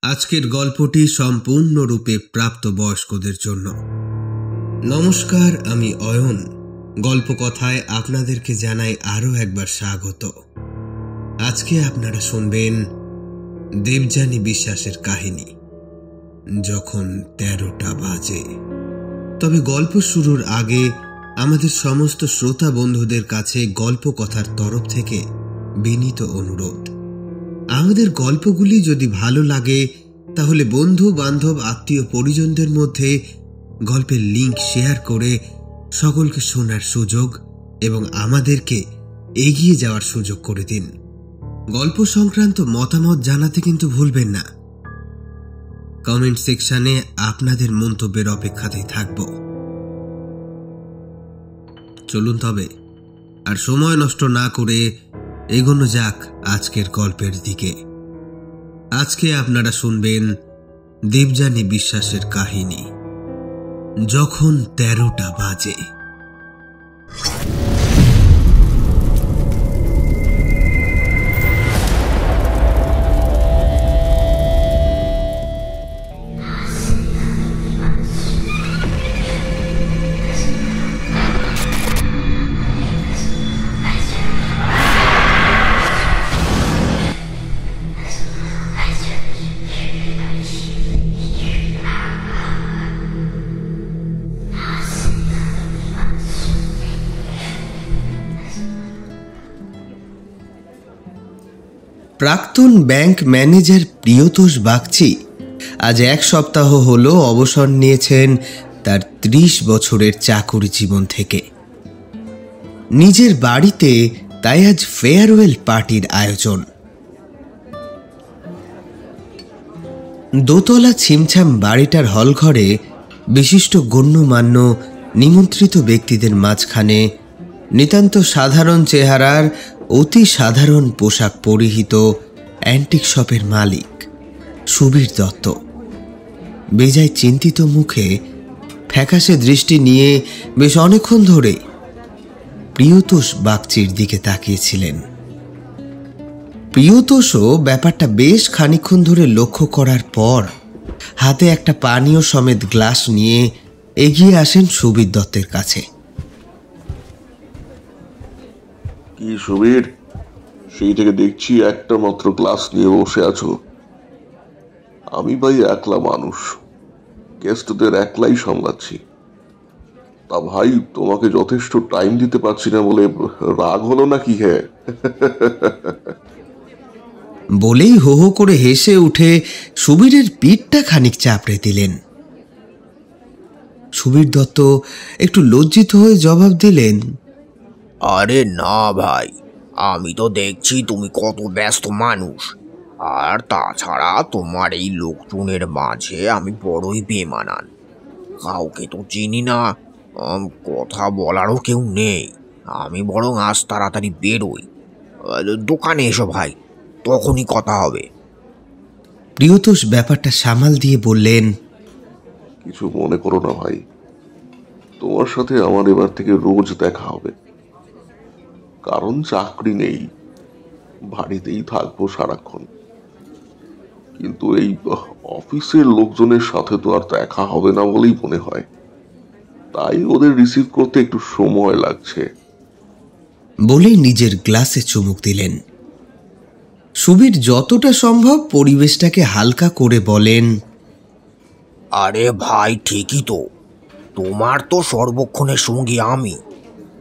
আজকের গল্পটি সম্পূর্ণরূপে প্রাপ্তবয়স্কদের জন্য। নমস্কার, আমি অয়ন। গল্পকথায় আপনাদেরকে জানাই আরও একবার স্বাগত। আজকে আপনারা শুনবেন দেবযানী বিশ্বাসের কাহিনী, যখন 13টা বাজে। তবে গল্প শুরুর আগে আমাদের সমস্ত শ্রোতা বন্ধুদের কাছে গল্পকথার তরফ থেকে বিনীত অনুরোধ, আমাদের গল্পগুলি যদি ভালো লাগে তাহলে বন্ধু বান্ধব আত্মীয় পরিজনদের মধ্যে গল্পের লিংক শেয়ার করে সকলকে শোনার সুযোগ এবং আমাদেরকে এগিয়ে যাওয়ার সুযোগ করে দিন। গল্প সংক্রান্ত মতামত জানাতে কিন্তু ভুলবেন না। কমেন্ট সেকশনে আপনাদের মন্তব্যের অপেক্ষাতেই থাকব। চলুন তবে আর সময় নষ্ট না করে এগোনো যাক আজকের গল্পের দিকে। আজকে আপনারা শুনবেন দেবযানী বিশ্বাসের কাহিনী, যখন 13টা বাজে। প্রাক্তন ব্যাংক ম্যানেজার প্রিয়তোষ বাগচি আজ 1 সপ্তাহ হলো অবসর নিয়েছেন তার 30 বছরের চাকুরি জীবন থেকে। নিজের বাড়িতে তাই আজ ফেয়ারওয়েল পার্টির আয়োজন। দোতলা ছিমছাম বাড়িটার হলঘরে বিশিষ্ট গণ্যমান্য নিমন্ত্রিত ব্যক্তিদের মাঝখানে নিতান্ত সাধারণ চেহারার অতি সাধারণ পোশাক পরিহিত অ্যান্টিক শপের মালিক সুবীর দত্ত বেজায় চিন্তিত মুখে ফ্যাকাশে দৃষ্টি নিয়ে বেশ অনেকক্ষণ ধরে প্রিয়তোষ বাগচির দিকে তাকিয়েছিলেন। প্রিয়তোষও ব্যাপারটা বেশ খানিকক্ষণ ধরে লক্ষ্য করার পর হাতে একটা পানীয় সমেত গ্লাস নিয়ে এগিয়ে আসেন সুবীর দত্তের কাছে। কি সুবীর, সেই থেকে দেখছি একটা মাত্র গ্লাস নিয়ে বসে আছো। আমি ভাই একলা মানুষ, গেস্টদের একলাই সামলাচ্ছি। তা ভাই, তোমাকে যথেষ্ট টাইম দিতে পারছি না বলে রাগ হলো নাকি? হ্যাঁ বলেই হো হো করে হেসে উঠে সুবীরের পিঠটা খানিক চাপড়ে দিলেন। সুবীর দত্ত একটু লজ্জিত হয়ে জবাব দিলেন, আরে না ভাই, আমি তো দেখছি তুমি কত ব্যস্ত মানুষ, আর তাছাড়া তোমার এই লোকজনের মাঝে আমি বড়ই বেমানান। কাউকে তো চিনি না, কথা বলারও কেউ নেই। আমি বরং আজ তাড়াতাড়ি বেরোই। দোকানে এসো ভাই, তখনই কথা হবে। প্রিয়তোষ ব্যাপারটা সামাল দিয়ে বললেন, কিছু মনে করো না ভাই, তোমার সাথে আমার এবার থেকে রোজ দেখা হবে। কারণ চাকরি নেই, বাড়িতেই থাকবো সারাক্ষণ। কিন্তু এই অফিসের লোকজনের সাথে তো আর দেখা হবে না বলেই মনে হয়, তাই ওদের রিসিভ করতে একটু সময় লাগছে। বলেই নিজের গ্লাসে চুমুক দিলেন। সুবীর যতটা সম্ভব পরিবেশটাকে হালকা করে বলেন, আরে ভাই ঠিকই তো, তোমার তো সর্বক্ষণের সঙ্গী আমি।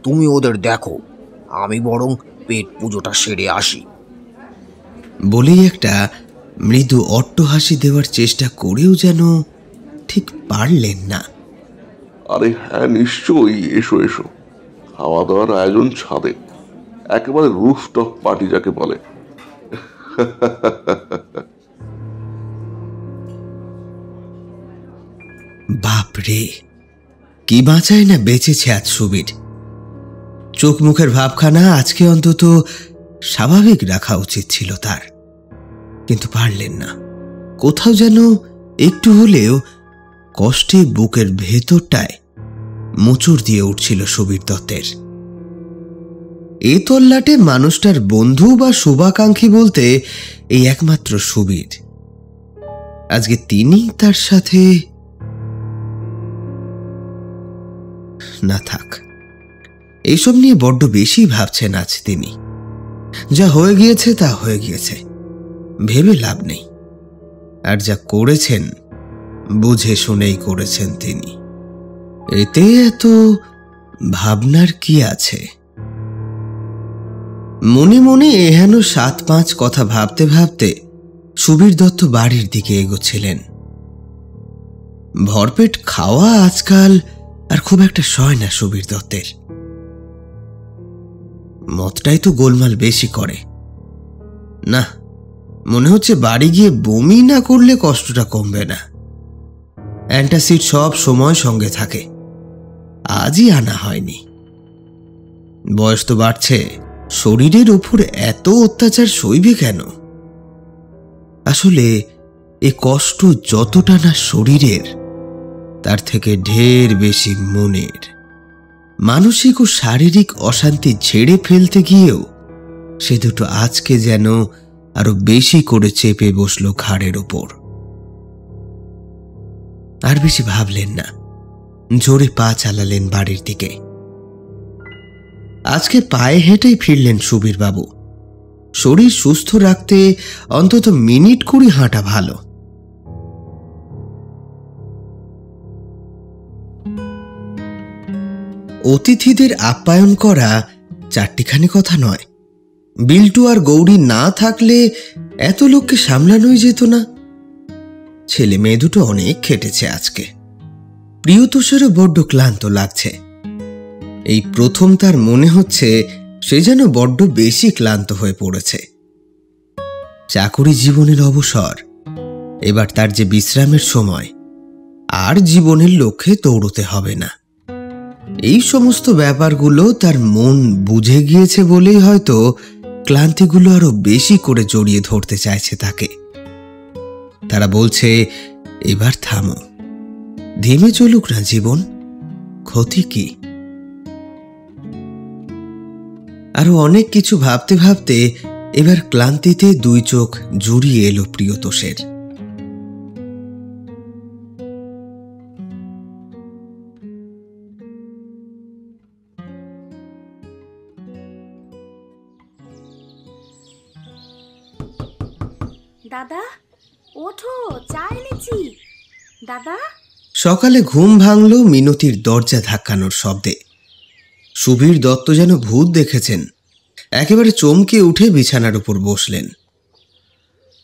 তুমি ওদের দেখো, আমি বরং পেট পুজোটা সেরে আসি। বলেই একটা মৃদু অট্টহাসি দেওয়ার চেষ্টা করেও যেন ঠিক পারলেন না। আরে হ্যাঁ, নিশ্চয়ই, এসো এসো। খাওয়া দাওয়ার আয়োজন ছাদে, একেবারে রুফটপ পার্টি যাকে বলে। বাপরে, কি বাঁচায় না বেঁচেছে আজ সুবীর। চোখ মুখের ভাবখানা আজকে অন্তত স্বাভাবিক রাখা উচিত ছিল তার, কিন্তু পারলেন না। কোথাও যেন একটু হলেও কষ্টে বুকের ভেতরটায় মোচড় দিয়ে উঠছিল সুবীর দত্তের। এ তল্লাটে মানুষটার বন্ধু বা শুভাকাঙ্ক্ষী বলতে এই একমাত্র সুবীর। আজকে তিনি তার সাথে না থাক, এইসব নিয়ে বড্ড বেশি ভাবছেন আজ তিনি। যা হয়ে গিয়েছে তা হয়ে গিয়েছে, ভেবে লাভ নেই। আর যা করেছেন বুঝে শুনেই করেছেন তিনি, এতে এত ভাবনার কি আছে? মনে মনে এহেন 7-5 কথা ভাবতে ভাবতে সুবীর দত্ত বাড়ির দিকে এগোচ্ছিলেন। ভরপেট খাওয়া আজকাল আর খুব একটা সয় না সুবীর দত্তের। মদটাই তো গোলমাল বেশি করে। না, মনে হচ্ছে বাড়ি গিয়ে বমি না করলে কষ্টটা কমবে না। অ্যান্টাসিড সব সময় সঙ্গে থাকে, আজই আনা হয়নি। বয়স তো বাড়ছে, শরীরের উপর এত অত্যাচার সইবে কেন? আসলে এ কষ্ট যতটা না শরীরের, তার থেকে ঢের বেশি মনের। মানসিক ও শারীরিক অশান্তি ঝেড়ে ফেলতে গিয়েও সে দুটো আজকে যেন আরো বেশি করে চেপে বসল ঘাড়ের ওপর। আর বেশি ভাবলেন না, জোরে পা চালালেন বাড়ির দিকে। আজকে পায়ে হেঁটেই ফিরলেন সুবীর বাবু। শরীর সুস্থ রাখতে অন্তত মিনিট 20 হাঁটা ভালো। অতিথিদের আপ্যায়ন করা চারটিখানি কথা নয়। বিল্টু আর গৌরী না থাকলে এত লোককে সামলানোই যেত না। ছেলে মেয়ে দুটো অনেক খেটেছে আজকে। প্রিয়তোষেরও বড্ড ক্লান্ত লাগছে। এই প্রথম তার মনে হচ্ছে সে যেন বড্ড বেশি ক্লান্ত হয়ে পড়েছে। চাকরি জীবনের অবসর, এবার তার যে বিশ্রামের সময়, আর জীবনের লক্ষ্যে দৌড়তে হবে না। এই সমস্ত ব্যাপারগুলো তার মন বুঝে গিয়েছে বলেই হয়তো ক্লান্তিগুলো আরো বেশি করে জড়িয়ে ধরতে চাইছে তাকে। তারা বলছে, এবার থামো, থেমে চলুক না জীবন, ক্ষতি কি? আরো অনেক কিছু ভাবতে ভাবতে এবার ক্লান্তিতে 2 চোখ জুড়িয়ে এলো প্রিয়তোষের। দাদা ওঠো, চা এনেছি। দাদা। সকালে ঘুম ভাঙল মিনতির দরজা ধাক্কানোর শব্দে। সুবীর দত্ত যেন ভূত দেখেছেন, একেবারে চমকে উঠে বিছানার উপর বসলেন।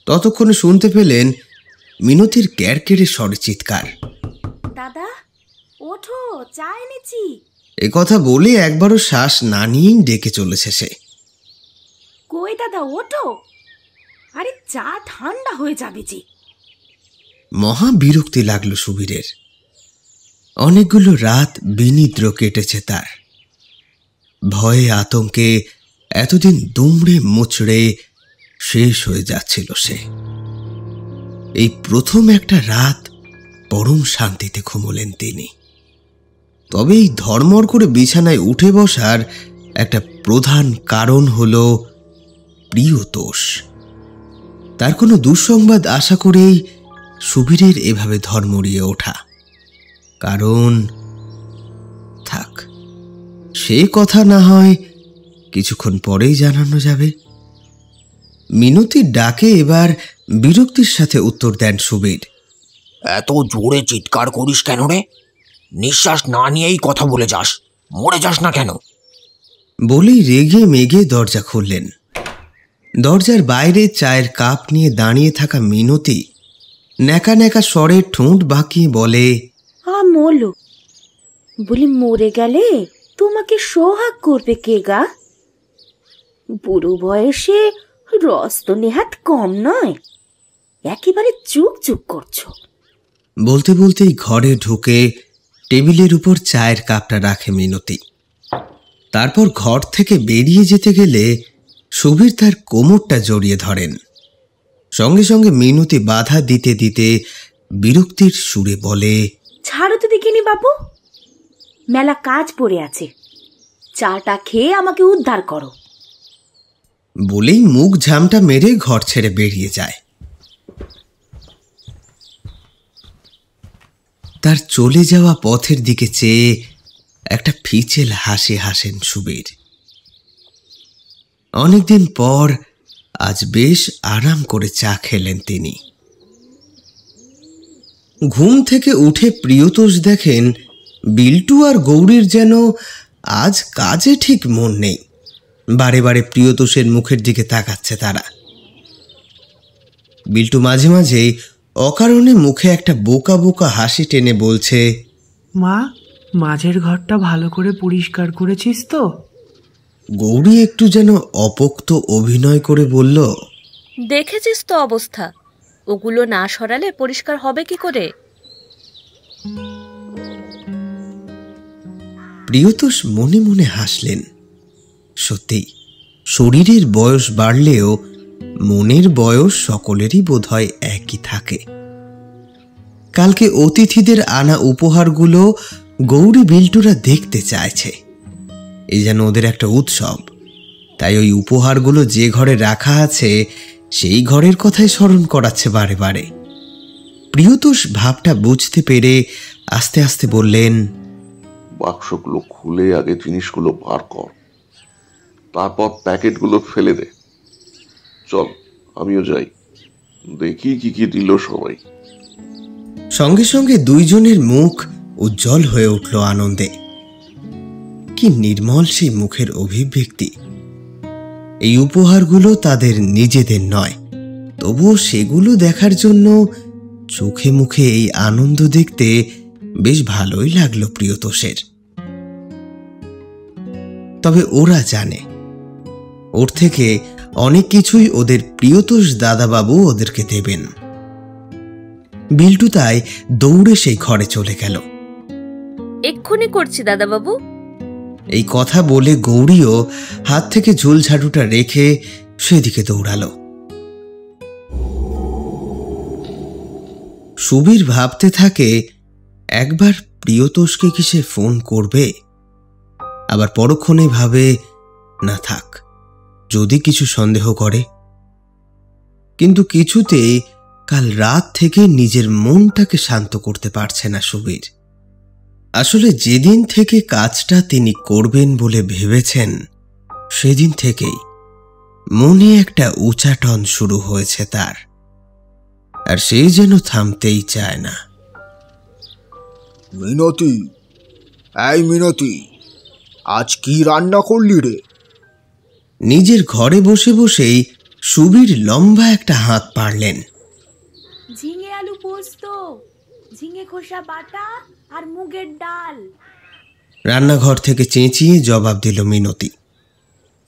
ততক্ষণে শুনতে পেলেন মিনতির ক্যারকেরে স্বরে চিৎকার, দাদা ওঠো, চা এনেছি। এ কথা বলে একবারও শ্বাস না নিয়েই ডেকে চলেছে সে। কই দাদা ওঠো, আরে চা ঠান্ডা হয়ে যাবে যে। মহা বিরক্তি লাগলো সুবীরের। অনেকগুলো রাত বিনিদ্র কেটেছে তার। ভয়ে আতঙ্কে এতদিন দুমড়ে মুচড়ে শেষ হয়ে যাচ্ছিল সে। এই প্রথম একটা রাত পরম শান্তিতে ঘুমোলেন তিনি। তবে এই ধর্মর করে বিছানায় উঠে বসার একটা প্রধান কারণ হলো প্রিয়তোষ। তার কোনো দুঃসংবাদ আশা করেই সুবীরের এভাবে ধর্মড়িয়ে ওঠা। কারণ থাক, সে কথা না হয় কিছুক্ষণ পরেই জানানো যাবে। মিনতির ডাকে এবার বিরক্তির সাথে উত্তর দেন সুবীর। এত জোরে চিৎকার করিস কেন রে? নিঃশ্বাস না নিয়েই কথা বলে যাস, মরে যাস না কেন? বলেই রেগে মেগে দরজা খুললেন। দরজার বাইরে চায়ের কাপ নিয়ে দাঁড়িয়ে থাকা মিনতি ন্যাকা ন্যাকা স্বরে ঠোঁট বাঁকিয়ে বলে, মোলো বলি, মরে গেলে তোমাকে সোহাগ করবে কে গা? বুড়ো বয়সে রস তো নেহাত কম নয়, একেবারে চুপ চুপ করছো। বলতে বলতেই ঘরে ঢুকে টেবিলের উপর চায়ের কাপটা রাখে মিনতি। তারপর ঘর থেকে বেরিয়ে যেতে গেলে সুবীর তার কোমরটা জড়িয়ে ধরেন। সঙ্গে সঙ্গে মিনতি বাধা দিতে দিতে বিরক্তির সুরে বলে, ছাড়ো তো দেখিনি বাবু, মেলা কাজ পড়ে আছে, চাটা খেয়ে আমাকে উদ্ধার করো। বলেই মুখ ঝামটা মেরে ঘর ছেড়ে বেরিয়ে যায়। তার চলে যাওয়া পথের দিকে চেয়ে একটা ফিচেল হাসি হাসেন সুবীর। অনেকদিন পর আজ বেশ আরাম করে চা খেলেন তিনি। ঘুম থেকে উঠে প্রিয়তোষ দেখেন বিল্টু আর গৌরীর যেন আজ কাজে ঠিক মন নেই। বারে বারে প্রিয়তোষের মুখের দিকে তাকাচ্ছে তারা। বিল্টু মাঝে মাঝে অকারণে মুখে একটা বোকা বোকা হাসি টেনে বলছে, মা, মাঝের ঘরটা ভালো করে পরিষ্কার করেছিস তো? গৌরী একটু যেন অপোক্ত অভিনয় করে বলল, দেখেছিস তো অবস্থা, ওগুলো না সরালে পরিষ্কার হবে কি করে? প্রিয়তোষ মনে মনে হাসলেন। সত্যি, শরীরের বয়স বাড়লেও মনের বয়স সকলেরই বোধহয় একই থাকে। কালকে অতিথিদের আনা উপহারগুলো গৌরী বিল্টুরা দেখতে চাইছে। এই যেন ওদের একটা উৎসব। তাই ওই উপহারগুলো যে ঘরে রাখা আছে সেই ঘরের কথাই স্মরণ করাচ্ছে বারে বারে। প্রিয়তোষ ভাবটা বুঝতে পেরে আস্তে আস্তে বললেন, বাক্সগুলো খুলে আগে জিনিসগুলো বার কর, তারপর প্যাকেটগুলো ফেলে দে। চল, আমিও যাই, দেখি কি কি দিল সবাই। সঙ্গে সঙ্গে দুইজনের মুখ উজ্জ্বল হয়ে উঠল আনন্দে। কি নির্মল সেই মুখের অভিব্যক্তি! এই উপহারগুলো তাদের নিজেদের নয়, তবুও সেগুলো দেখার জন্য চোখে মুখে এই আনন্দ দেখতে বেশ ভালোই লাগলো প্রিয়তোষের। তবে ওরা জানে ওর থেকে অনেক কিছুই ওদের প্রিয়তোষ দাদাবাবু ওদেরকে দেবেন। বিল্টু তাই দৌড়ে সেই ঘরে চলে গেল। এক্ষুনি করছি দাদাবাবু। এই কথা বলে গৌরীও হাত থেকে ঝুল ঝাড়ুটা রেখে সেদিকে দৌড়ালো। সুবীর ভাবতে থাকে, একবার প্রিয়তোষকে কি সে ফোন করবে? আবার পরক্ষণে ভাবে, না থাক, যদি কিছু সন্দেহ করে। কিন্তু কিছুতেই কাল রাত থেকে নিজের মনটাকে শান্ত করতে পারছে না সুবীর। আসলে যেদিন থেকে কাজটা তিনি করবেন বলে ভেবেছেন, সেদিন থেকেই মনে একটা উচাটন শুরু হয়েছে তার, আর সেই যেন থামতেই চায় না। মিনতি, এই মিনতি, আজ কি রান্না করলি রে? নিজের ঘরে বসে বসেই সুবীর লম্বা একটা হাত পারলেন। ঝিঙে আলু পোস্ত, ঝিঙে খোসা বাটা আর মুগের ডাল। রান্নাঘর থেকে চেঁচিয়ে জবাব দিল মিনতি।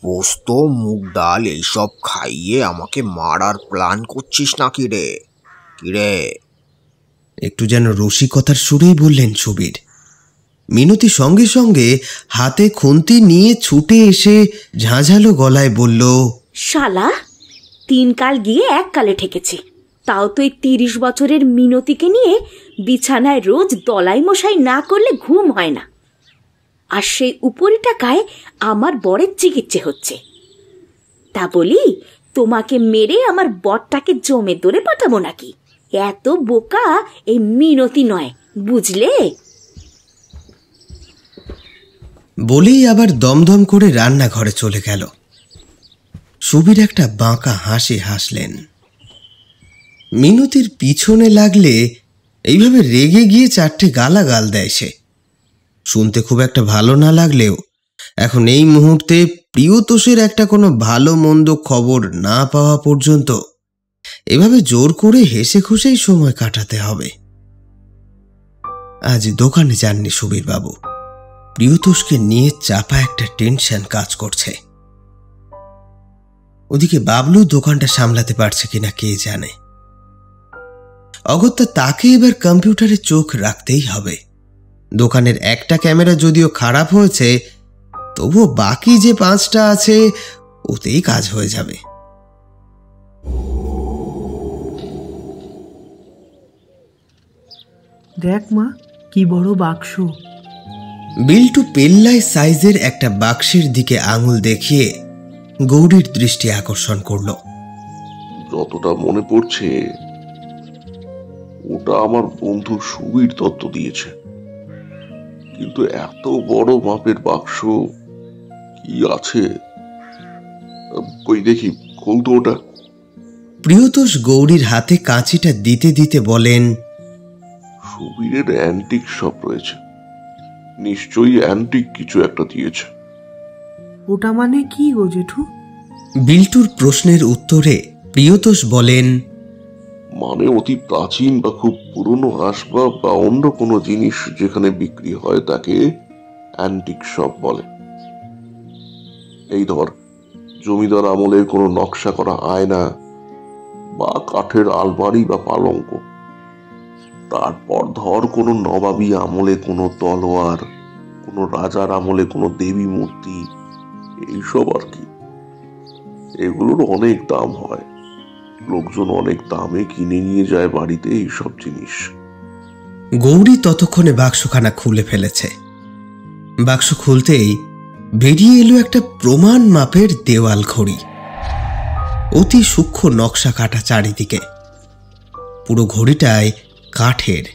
পোস্ত, মুগ ডাল এইসব খাইয়ে আমাকে মারার প্ল্যান করছিস নাকি রে? কিরে? একটু যেন রসিকতার সুরেই বললেন সুবীর। মিনতি সঙ্গে সঙ্গে হাতে খুন্তি নিয়ে ছুটে এসে ঝাঁঝালো গলায় বলল, শালা, 3 কাল গিয়ে 1 কালে ঠেকেছে। তাও তো এই 30 বছরের মিনতিকে নিয়ে বিছানায় রোজ দলাই মশাই না করলে ঘুম হয় না। আর সেই উপরি টাকায় আমার বরের চিকিৎসা হচ্ছে। তা বলি, তোমাকে মেরে আমার বরটাকে জমে দরে পাঠাবো নাকি? এত বোকা এই মিনতি নয়, বুঝলে? বলেই আবার দমদম করে রান্নাঘরে চলে গেল। সুবীর একটা বাঁকা হাসি হাসলেন। মিনতির পিছনে লাগলে এইভাবে রেগে গিয়ে 4টে গালাগাল দেয় সে। শুনতে খুব একটা ভালো না লাগলেও এখন এই মুহূর্তে প্রিয়তোষের একটা কোনো ভালো মন্দ খবর না পাওয়া পর্যন্ত এভাবে জোর করে হেসে খুশেই সময় কাটাতে হবে। আজ দোকানে যাননি সুবীর বাবু। প্রিয়তোষকে নিয়ে চাপা একটা টেনশন কাজ করছে। ওদিকে বাবলু দোকানটা সামলাতে পারছে কিনা কে জানে। অগত্যা তাকে এবার কম্পিউটারে চোখ রাখতেই হবে। দোকানের একটা ক্যামেরা যদিও খারাপ হয়েছে, তবুও বাকি যে 5টা আছে ওতেই কাজ হয়ে যাবে। দেখ মা, কি বড় বাক্স! বিল্টু পেল্লায় সাইজের একটা বাক্সের দিকে আঙুল দেখিয়ে গৌরীর দৃষ্টি আকর্ষণ করল। যতটা মনে পড়ছে ওটা আমার বন্ধু সুবীর দত্ত দিয়েছে, কিন্তু এত বড় মাপের বাক্স কি আছে? কই দেখি, খুলতো ওটা। প্রিয়তোষ গৌরীর হাতে কাঁচিটা দিতে দিতে বলেন, সুবীরের অ্যান্টিক শপ রয়েছে, নিশ্চয়ই অ্যান্টিক কিছু একটা দিয়েছে। ওটা মানে কি গো জেঠু? বিল্টুর প্রশ্নের উত্তরে প্রিয়তোষ বলেন, মানে অতি প্রাচীন বা খুব পুরনো আসবাব বা অন্য কোনো জিনিস যেখানে বিক্রি হয় তাকে অ্যান্টিক শপ বলে। এই ধর, জমিদার আমলের কোনো নকশা করা আয়না বা কাঠের আলমারি বা পালঙ্ক, তারপর ধর কোনো নবাবী আমলে কোনো তলোয়ার, কোনো রাজার আমলে কোনো দেবী মূর্তি, এইসব আর কি। এগুলোর অনেক দাম হয়, লোকজন অনেক দামে কিনে নিয়ে যায় বাড়িতে এইসব জিনিস। গৌরী ততক্ষণে বাক্সখানা খুলে ফেলেছে। বাক্স খুলতেই বেরিয়ে এলো একটা প্রমাণ মাপের দেওয়াল ঘড়ি, অতি সূক্ষ্ম নকশা কাটা চারিদিকে। পুরো ঘড়িটায় কাঠের,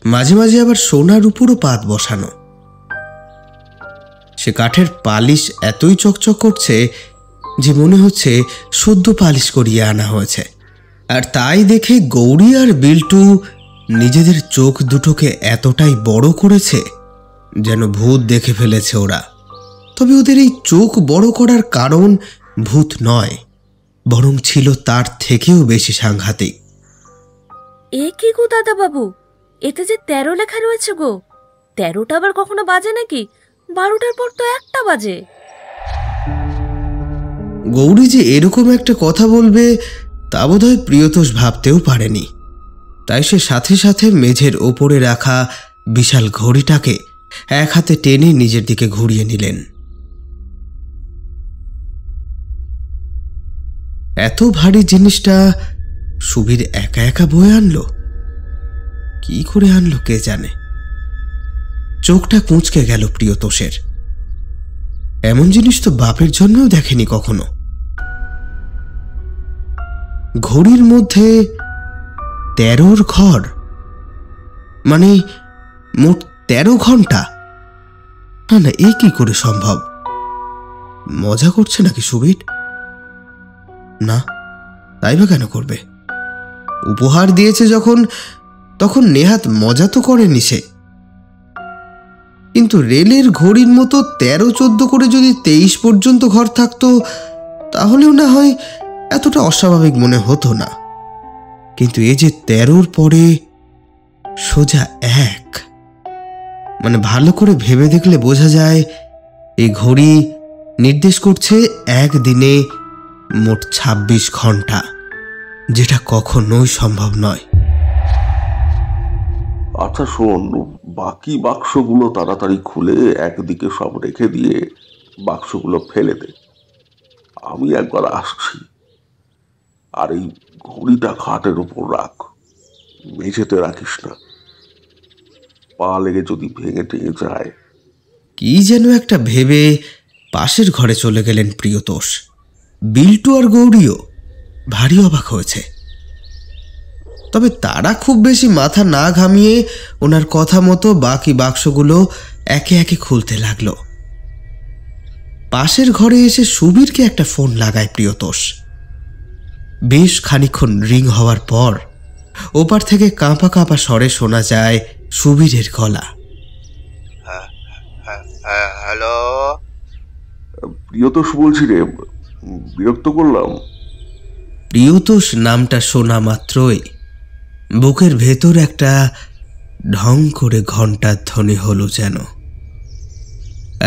মাঝে মাঝে আবার সোনার উপরও পাত বসানো। সে কাঠের পালিশ এতই চকচক করছে যে মনে হচ্ছে সদ্য পালিশ করিয়ে আনা হয়েছে। আর তাই দেখে গৌরী আর বিল্টু নিজেদের চোখ দুটোকে এতটাই বড় করেছে যেন ভূত দেখে ফেলেছে ওরা। তবে ওদের এই চোখ বড় করার কারণ ভূত নয়, বরং ছিল তার থেকেও বেশি সাংঘাতিক। এ কি গো দাদা বাবু, এতে যে 13 লেখা রয়েছে গো। 13টা আবার কখনো বাজে নাকি? 12টার পর তো 1টা বাজে। গৌরী যে এরকম একটা কথা বলবে তা বোধহয় প্রিয়তোষ ভাবতেও পারেনি। তাই সে সাথে সাথে মেঝের ওপরে রাখা বিশাল ঘড়িটাকে এক হাতে টেনে নিজের দিকে ঘুরিয়ে নিলেন। এত ভারী জিনিসটা সুবীর একা একা বয়ে আনলো, কি করে আনলো কে জানে। চোখটা কুঁচকে গেল প্রিয়তোষের। এমন জিনিস তো বাপের জন্মেও দেখেনি কখনো। ঘড়ির মধ্যে 13র ঘর, মানে মোট 13 ঘন্টা। না না, এ কি করে সম্ভব? মজা করছে নাকি সুবীর? না, তাই বা কেন করবে? উপহার দিয়েছে যখন, তখন নেহাত মজা তো করেনি সে। কিন্তু রেলের ঘড়ির মতো 13-14 করে যদি 23 পর্যন্ত ঘর থাকতো তাহলেও না হয় এতটা অস্বাভাবিক মনে হতো না। কিন্তু এ যে 13র পরে সোজা 1, মানে ভালো করে ভেবে দেখলে বোঝা যায় এই ঘড়ি নির্দেশ করছে একদিনে মোট 26 ঘন্টা, যেটা কখনোই সম্ভব নয়। আচ্ছা শোন, বাকি বাক্সগুলো তাড়াতাড়ি খুলে একদিকে সব রেখে দিয়ে বাক্সগুলো ফেলে দে, আমি একবার আসছি। আর এই ঘড়িটা খাটের উপর রাখ, মেঝেতে রাখিস না, পা লেগে যদি ভেঙে টেঙে যায়। কি যেন একটা ভেবে পাশের ঘরে চলে গেলেন প্রিয়তোষ। বিল্টু আর গৌরীও ভারী অবাক হয়েছে। তবে তারা খুব বেশি মাথা না ঘামিয়ে ওনার কথা মতো বাকি বাক্সগুলো একে একে খুলতে লাগলো। পাশের ঘরে এসে সুবীরকে একটা ফোন লাগায় প্রিয়তোষ। বেশ খানিকক্ষণ রিং হওয়ার পর ওপার থেকে কাঁপা কাঁপা স্বরে শোনা যায় সুবীরের গলা। হ্যালো, প্রিয়তোষ বলছি রে, বিরক্ত করলাম? প্রিয়তোষ নামটা শোনা মাত্রই বুকের ভেতর একটা ঢং করে ঘণ্টার ধ্বনি হলো যেন।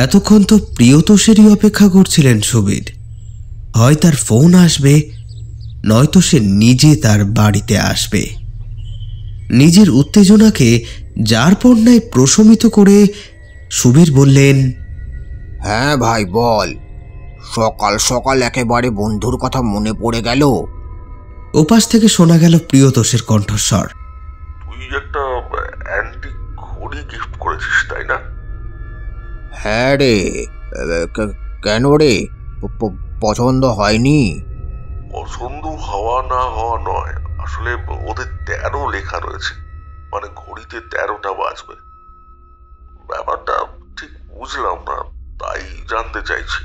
এতক্ষণ তো প্রিয়তোষেরই অপেক্ষা করছিলেন সুবীর। হয় তার ফোন আসবে, নয়তো সে নিজে তার বাড়িতে আসবে। নিজের উত্তেজনাকে যার পণ্যায় প্রশমিত করে সুবীর বললেন, হ্যাঁ ভাই বল, সকাল সকাল একেবারে বন্ধুর কথা মনে পড়ে গেল। ওপাশ থেকে শোনা গেল প্রিয়তোষের কণ্ঠস্বর। তুই একটা অ্যান্টিক ঘড়ি গিফট করেছিস তাই না? হ্যাঁ রে, কেন রে, পছন্দ হয়নি? পছন্দ হওয়া না হওয়া নয়, আসলে ওদের 13 লেখা লেখা রয়েছে, মানে ঘড়িতে 13টা বাজবে। ব্যাপারটা ঠিক বুঝলাম না, তাই জানতে চাইছি।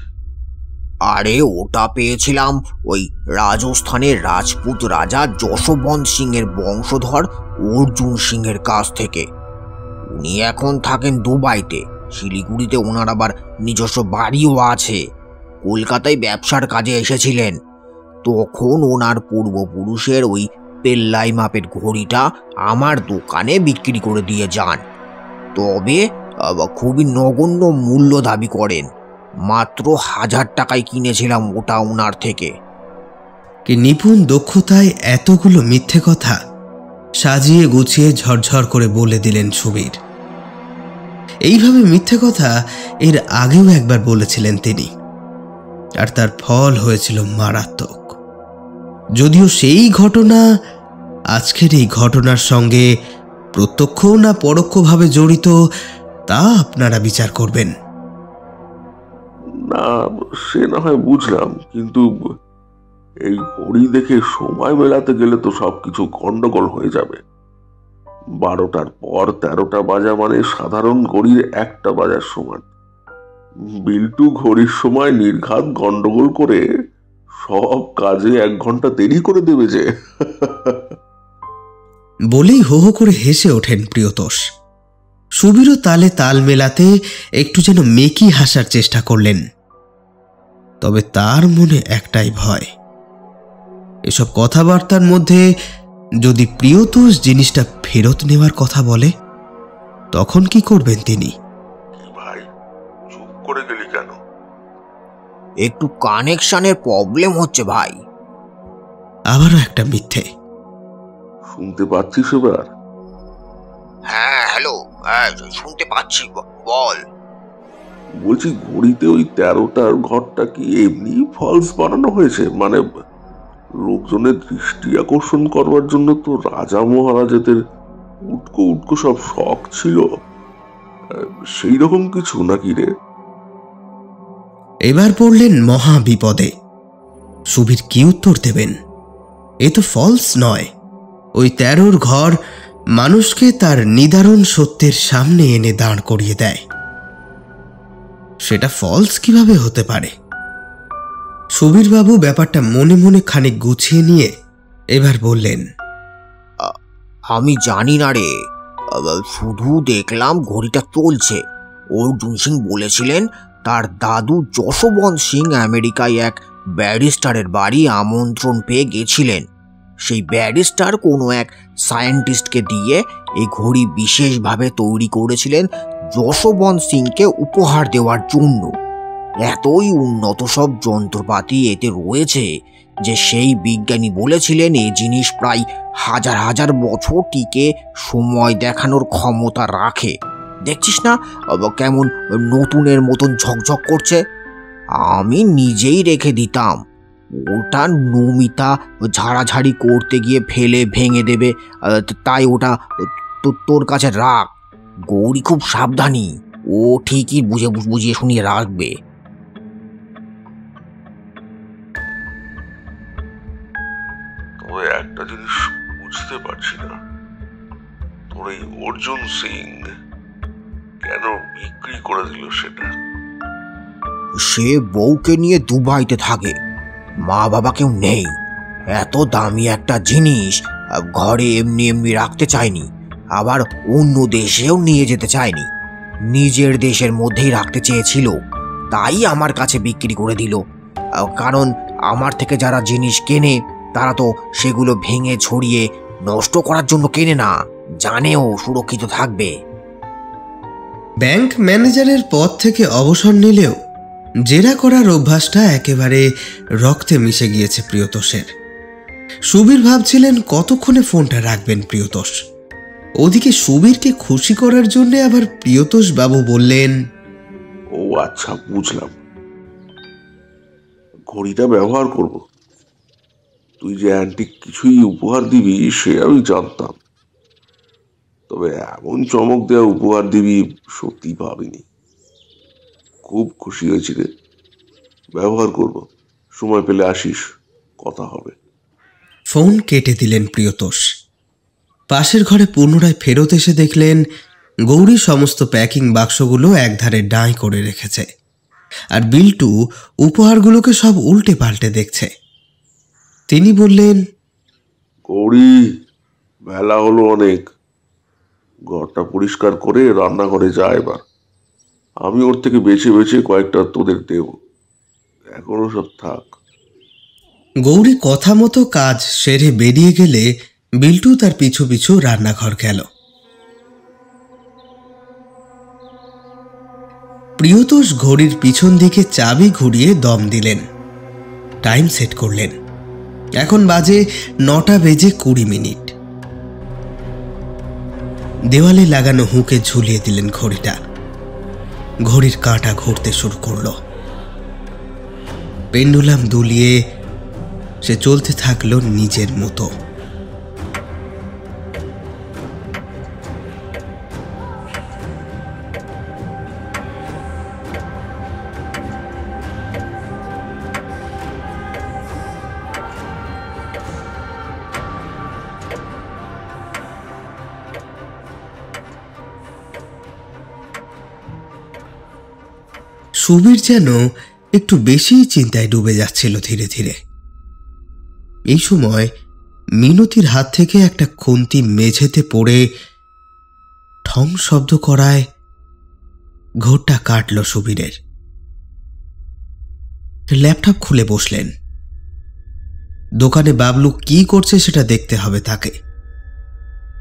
আরে ওটা পেয়েছিলাম ওই রাজস্থানের রাজপুত রাজা যশবন্ত সিংয়ের বংশধর অর্জুন সিংয়ের কাছ থেকে। উনি এখন থাকেন দুবাইতে, শিলিগুড়িতে ওনার আবার নিজস্ব বাড়িও আছে। কলকাতায় ব্যবসার কাজে এসেছিলেন, তখন ওনার পূর্বপুরুষের ওই পেল্লাই মাপের ঘড়িটা আমার দোকানে বিক্রি করে দিয়ে যান। তবে খুবই নগণ্য মূল্য দাবি করেন। মাত্র 1000 টাকায় কিনেছিলাম ওটা ওনার থেকে। কি নিপুণ দক্ষতায় এতগুলো মিথ্যে কথা সাজিয়ে গুছিয়ে ঝরঝর করে বলে দিলেন সুবীর। এইভাবে মিথ্যে কথা এর আগেও একবার বলেছিলেন তিনি, আর তার ফল হয়েছিল মারাত্মক। যদিও সেই ঘটনা আজকের এই ঘটনার সঙ্গে প্রত্যক্ষ না পরোক্ষভাবে জড়িত তা আপনারা বিচার করবেন। না, সে না হয় বুঝলাম, কিন্তু এই ঘড়ি দেখে সময় মেলাতে গেলে তো সবকিছু গন্ডগোল হয়ে যাবে। 12টার পর 13টা বাজা মানে সাধারণ ঘড়ির 1টা বাজার সমান। বিল্টু ঘড়ির সময় নির্ঘাত গন্ডগোল করে সব কাজে 1 ঘন্টা দেরি করে দেবে যে। বলেই হো হো করে হেসে ওঠেন প্রিয়তোষ। সুবীরও তালে তাল মেলাতে একটু যেন মেকি হাসার চেষ্টা করলেন, তবে তার মনে একটাই ভয়, এসব কথাবার্তার মধ্যে যদি প্রিয়তোষ জিনিসটা ফেরত নেওয়ার কথা বলে তখন কি করবেন তিনি। ভাই, চুপ করে গেলি কেন? একটু কানেকশনের প্রবলেম হচ্ছে ভাই। আবারও একটা মিথ্যে। শুনতে পাচ্ছিস এবার? হ্যাঁ, হ্যালো, শুনতে পাচ্ছি, বল। বলছি, ঘড়িতে ওই 13টার ঘরটা কি এমনি ফলস বানানো হয়েছে? মানে লোকজনের দৃষ্টি আকর্ষণ করবার জন্য তো রাজা মহারাজাদের উটকো উটকো সব শখ ছিল, সেই রকম কিছু নাকি রে? এবার পড়লেন মহা বিপদে। সুবীর কি উত্তর দেবেন? এ তো ফলস নয়। ওই 13র ঘর মানুষকে তার নিদারুণ সত্যের সামনে এনে দাঁড় করিয়ে দেয়। সেটা ফলস কিভাবে হতে পারে? সুবীরবাবু ব্যাপারটা মনে মনে খানিক গুছিয়ে নিয়ে এবার বললেন, আমি জানি না রে, শুধু দেখলাম ঘড়িটা চলছে। অর্জুন সিং বলেছিলেন তার দাদু যশবন্ত সিং আমেরিকায় এক ব্যারিস্টারের বাড়ি আমন্ত্রণ পেয়ে গেছিলেন। সেই ব্যারিস্টার কোনো এক সায়েন্টিস্টকে দিয়ে এই ঘড়ি বিশেষভাবে তৈরি করেছিলেন যশবন্ত সিংকে উপহার দেওয়ার জন্য। এতই উন্নত সব যন্ত্রপাতি এতে রয়েছে যে সেই বিজ্ঞানী বলেছিলেন এই জিনিস প্রায় 1000 বছর টিকে সময় দেখানোর ক্ষমতা রাখে। দেখছিস না কেমন নতুনের মতন ঝকঝক করছে? আমি নিজেই রেখে দিতাম। ওটা নমিতা ঝাড়াঝাড়ি করতে গিয়ে ফেলে ভেঙে দেবে, তাই ওটা তোর কাছে রাখ। গৌরী খুব সাবধানী, ও ঠিকই বুঝিয়ে শুনিয়ে রাখবে। তবে একটা জিনিস বুঝতে পারছি না, তোর এই অর্জুন সিং কেন বিক্রি করে দিল সেটা? সে বউকে নিয়ে দুবাইতে থাকে, মা বাবা কেউ নেই। এত দামি একটা জিনিস ঘরে এমনি এমনি রাখতে চায়নি, আবার অন্য দেশেও নিয়ে যেতে চায়নি। নিজের দেশের মধ্যেই রাখতে চেয়েছিল, তাই আমার কাছে বিক্রি করে দিল। কারণ আমার থেকে যারা জিনিস কেনে তারা তো সেগুলো ভেঙে ছড়িয়ে নষ্ট করার জন্য কেনে না, জানেও সুরক্ষিত থাকবে। ব্যাংক ম্যানেজারের পদ থেকে অবসর নিলেও জেরা করার অভ্যাসটা একেবারে রক্তে মিশে গিয়েছে প্রিয়তোষের। সুবীর ভাবছিলেন কতক্ষণে ফোনটা রাখবেন প্রিয়তোষ। ওদিকে সুবীরকে খুশি করার জন্য আবার প্রিয়তোষ বাবু বললেন, ও আচ্ছা, বুঝলাম, ঘড়িটা ব্যবহার করব। তুই যে অ্যান্টিক কিছুই উপহার দিবি সে আমি জানতাম, তবে এমন চমক দেওয়া উপহার দিবি সত্যি ভাবিনি। খুব খুশি হয়েছি রে, ব্যবহার করব, সময় পেলে আসিস, কথা হবে। ফোন কেটে দিলেন প্রিয়তোষ। পাশের ঘরে পুনরায় ফেরত এসে দেখলেন গৌরী সমস্ত প্যাকিং বাক্সগুলো একধারে ডাঁই করে রেখেছে, আর বিল্টু উপহারগুলোকে সব উল্টে পাল্টে দেখছে। তিনি বললেন, গৌরী, বেলা হলো অনেক, ঘরটা পরিষ্কার করে রান্নাঘরে যা, এবার আমি ওর থেকে বেছে বেছে কয়েকটা তোদের দেব, এখনো সব থাক। গৌরী কথা মতো কাজ সেরে বেরিয়ে গেলে বিল্টু তার পিছু পিছু রান্নাঘর গেল। প্রিয়তোষ ঘড়ির পিছন দিকে চাবি ঘুরিয়ে দম দিলেন, টাইম সেট করলেন। এখন বাজে 9:20। দেওয়ালে লাগানো হুকে ঝুলিয়ে দিলেন ঘড়িটা। ঘড়ির কাঁটা ঘুরতে শুরু করল। পেন্ডুলাম দুলিয়ে সে চলতে থাকলো নিজের মতো। সুবীর যেন একটু বেশি চিন্তায় ডুবে যাচ্ছিল ধীরে ধীরে। এই সময় মিনতির হাত থেকে একটা খুন্তি মেঝেতে পড়ে ঠং শব্দ করায় ঘোরটা কাটল সুবীরের। ল্যাপটপ খুলে বসলেন। দোকানে বাবলু কি করছে সেটা দেখতে হবে তাকে।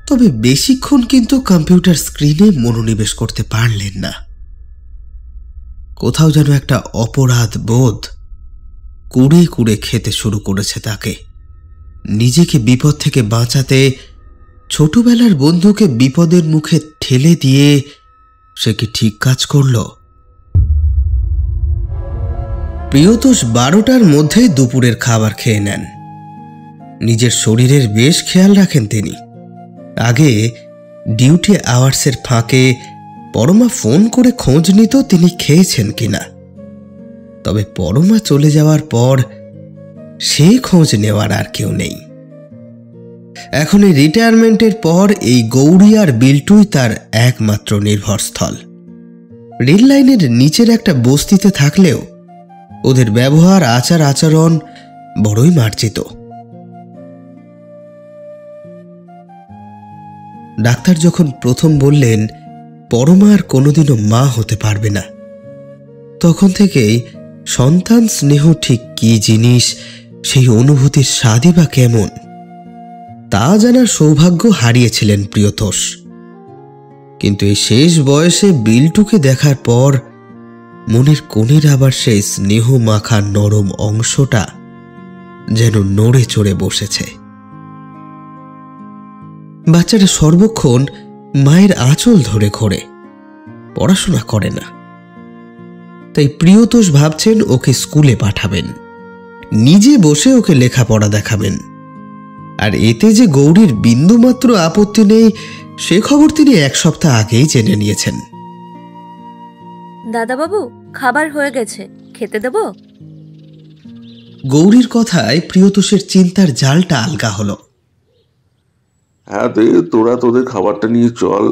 তবে বেশিক্ষণ কিন্তু কম্পিউটার স্ক্রিনে মনোনিবেশ করতে পারলেন না। কোথাও যেন একটা অপরাধ বোধ কুড়ে কুড়ে খেতে শুরু করেছে তাকে। নিজেকে বিপদ থেকে বাঁচাতে ছোটবেলার বন্ধুকে বিপদের মুখে ঠেলে দিয়ে সে কি ঠিক কাজ করল? প্রিয়তোষ 12টার মধ্যে দুপুরের খাবার খেয়ে নেন। নিজের শরীরের বেশ খেয়াল রাখেন তিনি। আগে ডিউটি আওয়ার্সের ফাঁকে পরমা ফোন করে খোঁজ নিত তিনি খেয়েছেন কিনা। তবে পরমা চলে যাওয়ার পর সে খোঁজ নেওয়ার আর কেউ নেই। এখন এই রিটায়ারমেন্টের পর এই গৌরী আর বিল্টুই তার একমাত্র নির্ভরস্থল। রেল লাইনের নিচের একটা বস্তিতে থাকলেও ওদের ব্যবহার আচার আচরণ বড়ই মার্জিত। ডাক্তার যখন প্রথম বললেন পরমা আর কোনোদিনও মা হতে পারবে না, তখন থেকেই সন্তান স্নেহ ঠিক কি জিনিস, সেই অনুভূতির স্বাদই বা কেমন, তা জানার সৌভাগ্য হারিয়েছিলেন প্রিয়তোষ। কিন্তু এই শেষ বয়সে বিল্টুকে দেখার পর মনের কোণের আবার সেই স্নেহ মাখা নরম অংশটা যেন নড়ে চড়ে বসেছে। বাচ্চাটা সর্বক্ষণ মায়ের আঁচল ধরে ঘোরে, পড়াশোনা করে না। তাই প্রিয়তোষ ভাবছেন ওকে স্কুলে পাঠাবেন, নিজে বসে ওকে লেখাপড়া দেখাবেন। আর এতে যে গৌরীর বিন্দুমাত্র আপত্তি নেই সে খবর তিনি 1 সপ্তাহ আগেই জেনে নিয়েছেন। দাদাবাবু, খাবার হয়ে গেছে, খেতে দেব? গৌরীর কথায় প্রিয়তোষের চিন্তার জালটা আলগা হলো। হ্যাঁ দে, তোরা তোদের খাবারটা নিয়ে চল,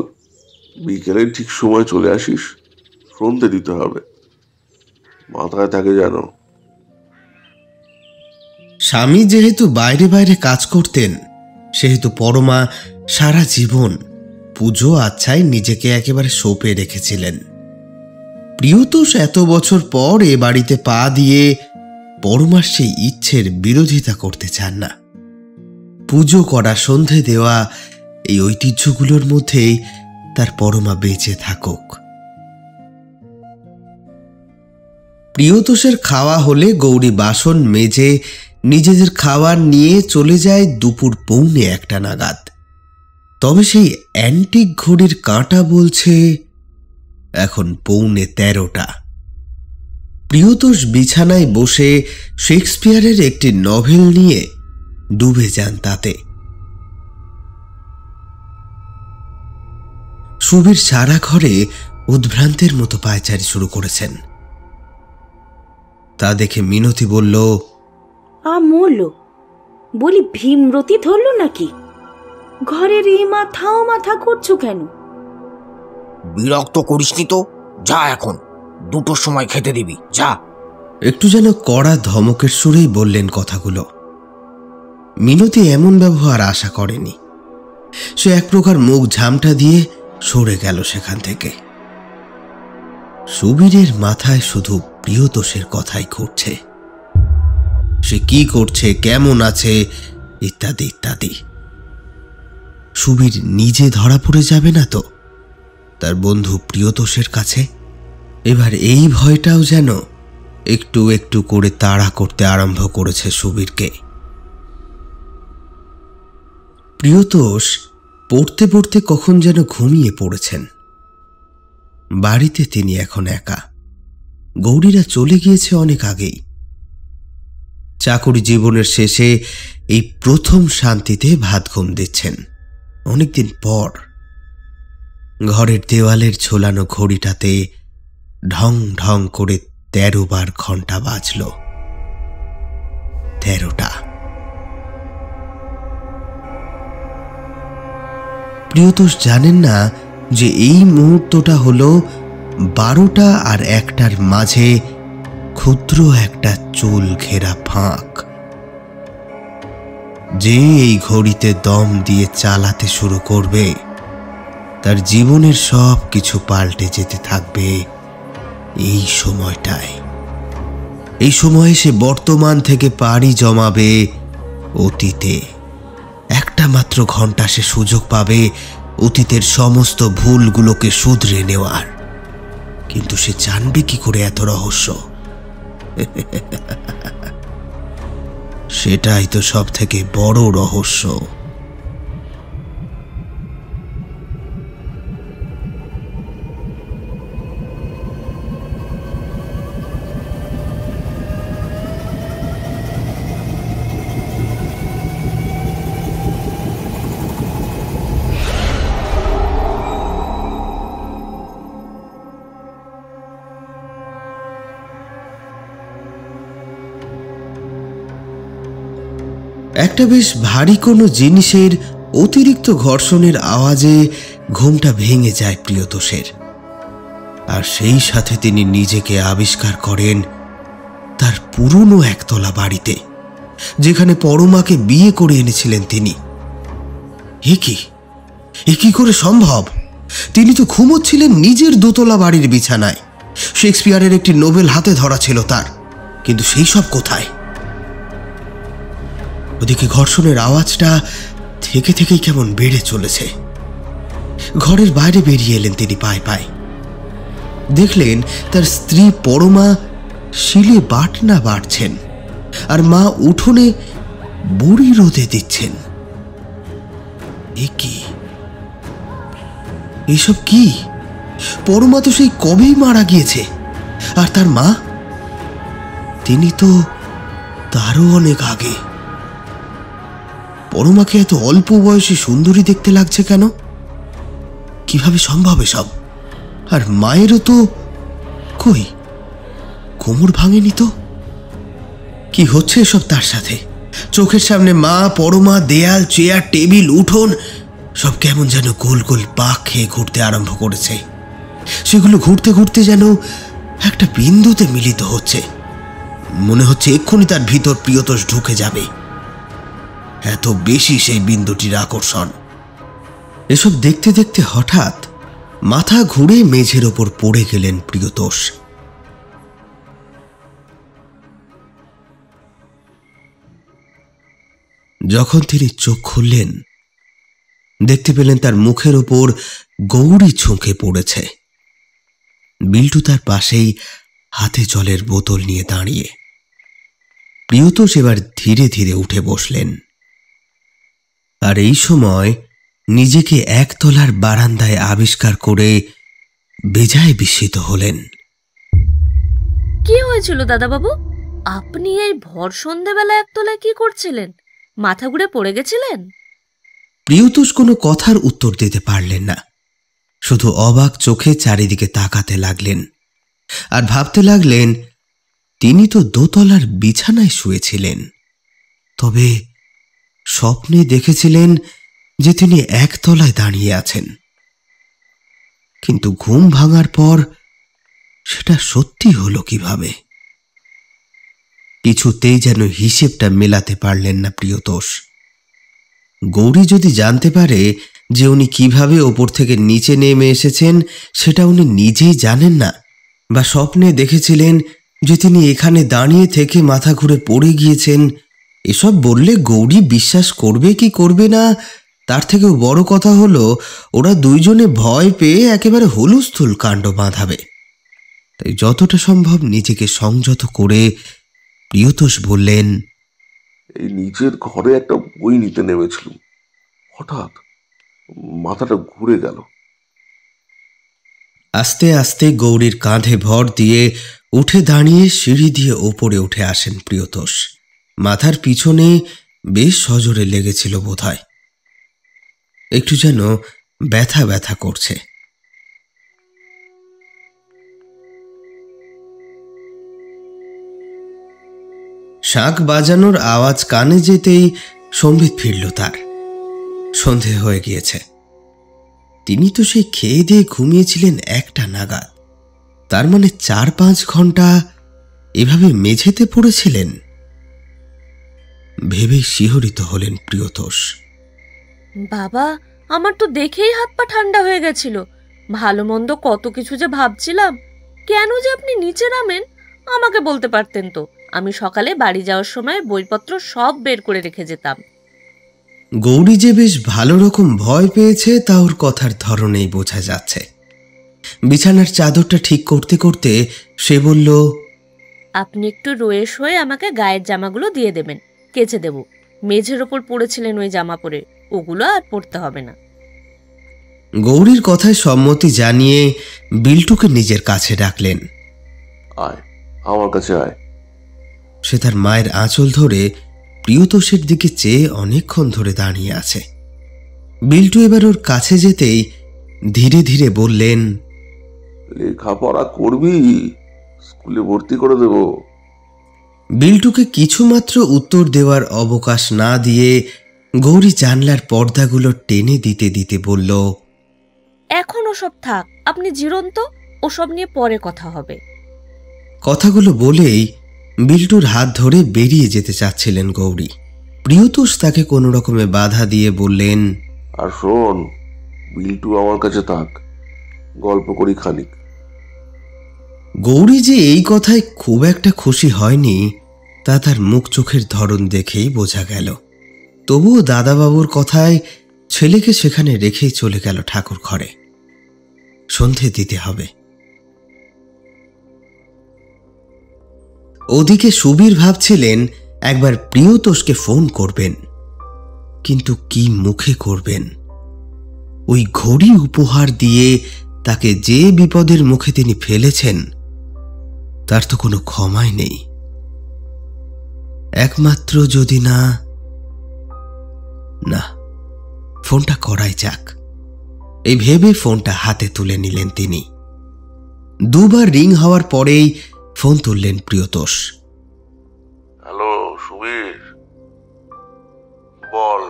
বিকেলে ঠিক সময় চলে আসিস, সন্ধে দিতে হবে, মাথায় থাকে যেন। স্বামী যেহেতু বাইরে বাইরে কাজ করতেন, সেহেতু পরমা সারা জীবন পুজো আচ্ছায় নিজেকে একেবারে সঁপে রেখেছিলেন। প্রিয়তোষ এত বছর পর এ বাড়িতে পা দিয়ে পরমার সেই ইচ্ছের বিরোধিতা করতে চান না। পুজো করা, সন্ধে দেওয়া, এই ঐতিহ্যগুলোর মধ্যেই তার পরমা বেঁচে থাকুক। প্রিয়তোষের খাওয়া হলে গৌরী বাসন মেজে নিজেদের খাবার নিয়ে চলে যায় দুপুর 1:45 নাগাদ। তবে সেই অ্যান্টিক ঘড়ির কাঁটা বলছে এখন 13:15। প্রিয়তোষ বিছানায় বসে শেক্সপিয়ারের একটি নভেল নিয়ে ডুবে যান তাতে। সুবীর সারা ঘরে উদ্ভ্রান্তের মতো পায়চারি শুরু করেছেন। তা দেখে মিনতি বলল, আমলো বলি ভীমরতি ধরল নাকি? ঘরের এই মাথাও মাথা করছো কেন? বিরক্ত করিসনি তো, যা এখন, 2টোর সময় খেতে দিবি, যা। একটু যেন কড়া ধমকের সুরেই বললেন কথাগুলো। মিনতি এমন ব্যবহার আশা করেনি। সে এক প্রকার মুখ ঝামটা দিয়ে সরে গেল সেখান থেকে। সুবীরের মাথায় শুধু প্রিয়তোষের কথাই ঘুরছে। সে কি করছে, কেমন আছে, ইত্যাদি ইত্যাদি। সুবীর নিজে ধরা পড়ে যাবে না তো তার বন্ধু প্রিয়তোষের কাছে? এবার এই ভয়টাও যেন একটু একটু করে তাড়া করতে আরম্ভ করেছে সুবীরকে। প্রিয়তোষ পড়তে পড়তে কখন যেন ঘুমিয়ে পড়েছেন। বাড়িতে তিনি এখন একা। গৌরীরা চলে গিয়েছে অনেক আগেই। চাকরি জীবনের শেষে এই প্রথম শান্তিতে ভাত ঘুম দিচ্ছেন অনেকদিন পর। ঘরের দেওয়ালের ঝোলানো ঘড়িটাতে ঢং ঢং করে 13 বার ঘন্টা বাজল। 13টা। প্রিয়তোষ জানেন না যে এই মুহূর্তটা হলো 12টা আর 1টার মাঝে ক্ষুদ্র একটা চুল ঘেরা ফাঁক। যে এই ঘড়িতে দম দিয়ে চালাতে শুরু করবে তার জীবনের সব কিছু পাল্টে যেতে থাকবে এই সময়টায়। এই সময়ে সে বর্তমান থেকে পাড়ি জমাবে অতীতে। একটা মাত্র ঘন্টা সে সুযোগ পাবে অতীতের সমস্ত ভুলগুলোকে শুধরে নেওয়ার। কিন্তু সে জানবে কি করে এত রহস্য? সেটাই তো সব থেকে বড় রহস্য। একটা বেশ ভারী কোনো জিনিসের অতিরিক্ত ঘর্ষণের আওয়াজে ঘুমটা ভেঙে যায় প্রিয়তোষের। আর সেই সাথে তিনি নিজেকে আবিষ্কার করেন তার পুরনো একতলা বাড়িতে, যেখানে পরমাকে বিয়ে করে এনেছিলেন তিনি। এ কি করে সম্ভব? তিনি তো ঘুমোচ্ছিলেন নিজের দোতলা বাড়ির বিছানায়। শেক্সপিয়ারের একটি নোবেল হাতে ধরা ছিল তার, কিন্তু সেই সব কোথায়? ওদিকে ঘর্ষণের আওয়াজটা থেকে থেকেই কেমন বেড়ে চলেছে। ঘরের বাইরে বেরিয়ে এলেন তিনি পায়ে পায়ে। দেখলেন তার স্ত্রী পরমা শিলে বাটনা বাটছেন আর মা উঠোনে বুড়ি রোদে দিচ্ছেন। এসব কি? পরমা তো সেই কবেই মারা গিয়েছে। আর তার মা, তিনি তো তারও অনেক আগে। পরমাকে এত অল্প বয়সী সুন্দরী দেখতে লাগছে কেন? কিভাবে সম্ভব এসব? আর মায়েরও তো কই, কোমর ভাঙেনি তো। কি হচ্ছে এসব তার সাথে? চোখের সামনে মা, পরমা, দেয়াল, চেয়ার, টেবিল, উঠোন সব কেমন যেন গোল গোল পাক খেয়ে ঘুরতে আরম্ভ করেছে। সেগুলো ঘুরতে ঘুরতে যেন একটা বিন্দুতে মিলিত হচ্ছে। মনে হচ্ছে এক্ষুনি তার ভিতর প্রিয়তোষ ঢুকে যাবে, এত বেশি সেই বিন্দুটির আকর্ষণ। এসব দেখতে দেখতে হঠাৎ মাথা ঘুরে মেঝের ওপর পড়ে গেলেন প্রিয়তোষ। যখন তিনি চোখ খুললেন, দেখতে পেলেন তার মুখের ওপর গৌরী ঝুঁকে পড়েছে। বিল্টু তার পাশেই হাতে জলের বোতল নিয়ে দাঁড়িয়ে। প্রিয়তোষ এবার ধীরে ধীরে উঠে বসলেন। আর এই সময় নিজেকে একতলার বারান্দায় আবিষ্কার করে বেজায় বিস্মিত হলেন। কি হয়েছিল দাদাবাবু? আপনি এই ভর সন্ধ্যেবেলা একতলায় কি করছিলেন? মাথা ঘুরে পড়ে গেছিলেন? প্রিয়তোষ কোনো কথার উত্তর দিতে পারলেন না। শুধু অবাক চোখে চারিদিকে তাকাতে লাগলেন আর ভাবতে লাগলেন তিনি তো দোতলার বিছানায় শুয়েছিলেন, তবে স্বপ্নে দেখেছিলেন যে তিনি একতলায় দাঁড়িয়ে আছেন, কিন্তু ঘুম ভাঙার পর সেটা সত্যি হলো কিভাবে? কিছুতেই যেন হিসেবটা মেলাতে পারলেন না প্রিয়তোষ। গৌরী যদি জানতে পারে যে উনি কিভাবে ওপর থেকে নিচে নেমে এসেছেন সেটা উনি নিজেই জানেন না, বা স্বপ্নে দেখেছিলেন যে তিনি এখানে দাঁড়িয়ে থেকে মাথা ঘুরে পড়ে গিয়েছেন, এসব বললে গৌরী বিশ্বাস করবে কি করবে না তার থেকেও বড় কথা হলো ওরা দুইজনে ভয় পেয়ে একেবারে হুলস্থুল কাণ্ড বাঁধাবে। তাই যতটা সম্ভব নিজেকে সংযত করে প্রিয়তোষ বললেন, এই নিজের ঘরে একটা বই নিতে নেমেছিলাম, হঠাৎ মাথাটা ঘুরে গেল। আস্তে আস্তে গৌরীর কাঁধে ভর দিয়ে উঠে দাঁড়িয়ে সিঁড়ি দিয়ে ওপরে উঠে আসেন প্রিয়তোষ। মাথার পিছনে বেশ সজোরে লেগেছিল বোধহয়, একটু যেন ব্যথা ব্যথা করছে। শাঁখ বাজানোর আওয়াজ কানে যেতেই সম্বিত ফিরল তার। সন্ধে হয়ে গিয়েছে। তিনি তো সেই খেয়ে দিয়ে ঘুমিয়েছিলেন 1টা নাগাদ, তার মানে 4-5 ঘন্টা এভাবে মেঝেতে পড়েছিলেন। ভেবেই শিহরিত হলেন প্রিয়তোষ। বাবা, আমার তো দেখেই হাত পা ঠান্ডা হয়ে গেছিল। ভালো মন্দ কত কিছু যে ভাবছিলাম। কেন যে আপনি নিচে নামেন আমাকে বলতে পারতেন তো, আমি সকালে বাড়ি যাওয়ার সময় বইপত্র সব বের করে রেখে যেতাম। গৌরী যে বেশ ভালো রকম ভয় পেয়েছে তা ওর কথার ধরনেই বোঝা যাচ্ছে। বিছানার চাদরটা ঠিক করতে করতে সে বলল, আপনি একটু রয়ে শোয়ে আমাকে গায়ের জামাগুলো দিয়ে দেবেন, কেচে দেব। মেঝের ওপর পড়েছিলেন ওই জামা পরে, ওগুলো আর পরতে হবে না। গৌরীর কথায় সম্মতি জানিয়ে বিল্টুকে নিজের কাছে ডাকলেন। আয়, আমার কাছে আয়। সে তার মায়ের আঁচল ধরে প্রিয়তোষের দিকে চেয়ে অনেকক্ষণ ধরে দাঁড়িয়ে আছে। বিল্টু এবার ওর কাছে যেতেই ধীরে ধীরে বললেন, লেখাপড়া করবি? স্কুলে ভর্তি করে দেব। বিল্টুকে কিছুমাত্র উত্তর দেওয়ার অবকাশ না দিয়ে গৌরী জানলার পর্দাগুলো টেনে দিতে দিতে বলল, এখন ওসব থাক, আপনি জিরুন তো, ওসব নিয়ে পরে কথা হবে। কথাগুলো বলেই বিল্টুর হাত ধরে বেরিয়ে যেতে চাচ্ছিলেন গৌরী। প্রিয়তোষ তাকে কোনো রকমে বাধা দিয়ে বললেন, আর শোন, বিল্টু আমার কাছে থাক, গল্প করি খানিক। গৌরী যে এই কথায় খুব একটা খুশি হয়নি তা তার মুখ চোখের ধরন দেখেই বোঝা গেল। তবুও দাদাবাবুর কথায় ছেলেকে সেখানে রেখেই চলে গেল ঠাকুর ঘরে। সন্ধে দিতে হবে। ওদিকে সুবীর ভাবছিলেন একবার প্রিয়তোষকে ফোন করবেন, কিন্তু কি মুখে করবেন? ওই ঘড়ি উপহার দিয়ে তাকে যে বিপদের মুখে তিনি ফেলেছেন তার তো কোনো ক্ষমাই নেই। একমাত্র যদি না ফোনটা করাই যাক, এই ভেবে ফোনটা হাতে তুলে নিলেন তিনি। 2বার রিং হওয়ার পরেই ফোন তুললেন প্রিয়তোষ। হ্যালো সুবীর, বল।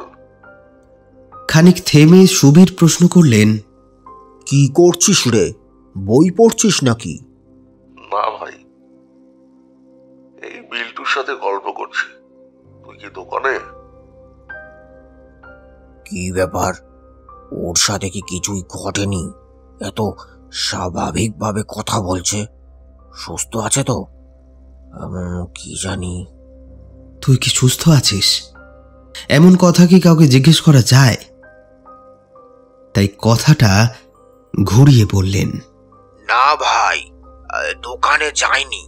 খানিক থেমে সুবীর প্রশ্ন করলেন, কি করছিস রে? বই পড়ছিস নাকি? না ভাই, এই বিল্টুর সাথে গল্প করছি। তুই কি দোকানে? কি ব্যাপার, ওর সাথে কি কিছুই ঘটেনি? এত স্বাভাবিকভাবে কথা বলছে, সুস্থ আছে তো? কি জানি। তুই কি সুস্থ আছিস? এমন কথা কি কাউকে জিজ্ঞেস করা যায়? তাই কথাটা ঘুরিয়ে বললেন, না ভাই, দোকানে যাইনি,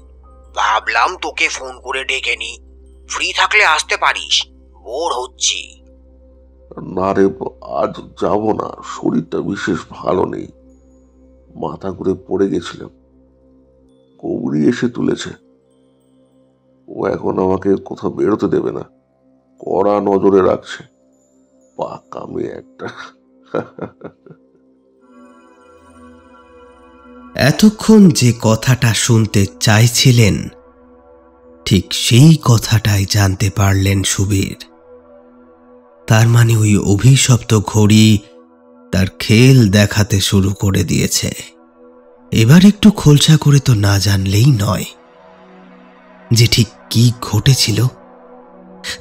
ভাবলাম তোকে ফোন করে ডেকে নি, ফ্রি থাকলে আসতে পারিস, বোর হচ্ছি। না রে, আজ যাব না, শরীরটা বিশেষ ভালো নেই, মাথা ঘুরে পড়ে গেছিলাম। গৌরী এসে তুলেছে, ও এখন আমাকে কোথাও বেরোতে দেবে না, কড়া নজরে রাখছে। পাকামি একটা। এতক্ষণ যে কথাটা শুনতে চাইছিলেন ঠিক সেই কথাটাই জানতে পারলেন সুবীর। তার মানে ওই অভিশপ্ত ঘড়ি তার খেল দেখাতে শুরু করে দিয়েছে। এবার একটু খোলসা করে তো না জানলেই নয় যে ঠিক কি ঘটেছিল।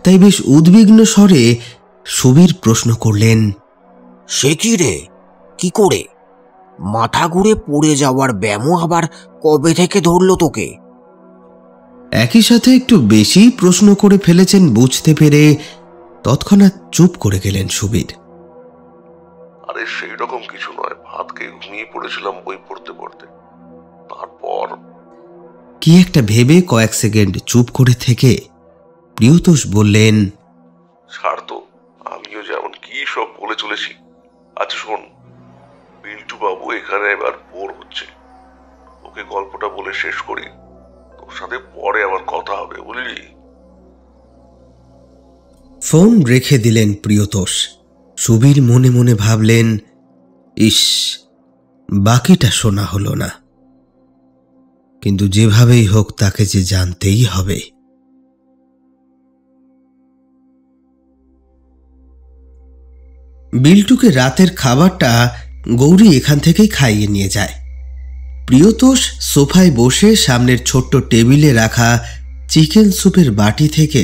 তাই বেশ উদ্বিগ্ন স্বরে সুবীর প্রশ্ন করলেন, সে কি রে, কি করে? মাথা ঘুরে পড়ে যাওয়ার ব্যামো আবার কবে থেকে ধরলো তোকে? একই সাথে একটু বেশি প্রশ্ন করে ফেলেছেন বুঝতে পেরে তৎক্ষণাৎ চুপ করে গেলেন সুবীর। আরে সেই রকম কিছু নয়, ভাত খেয়ে ঘুমিয়ে পড়েছিলাম বই পড়তে পড়তে। তারপর কি একটা ভেবে কয়েক সেকেন্ড চুপ করে থেকে প্রিয়তোষ বললেন, ছাড় তো, আমিও যেমন কি সব বলে চলেছি। আচ্ছা শোন, বিল্টু বাবু এখানে এবার বোর হচ্ছে, ওকে গল্পটা বলে শেষ করি, তোর সাথে পরে আবার কথা হবে, বুঝলি? ফোন রেখে দিলেন প্রিয়তোষ। সুবীর মনে মনে ভাবলেন, ইস, বাকিটা শোনা হলো না, কিন্তু যেভাবেই হোক তাকে যে জানতেই হবে। বিল্টুকে রাতের খাবারটা গৌরী এখান থেকেই খাইয়ে নিয়ে যায়। প্রিয়তোষ সোফায় বসে সামনের ছোট্ট টেবিলে রাখা চিকেন স্যুপের বাটি থেকে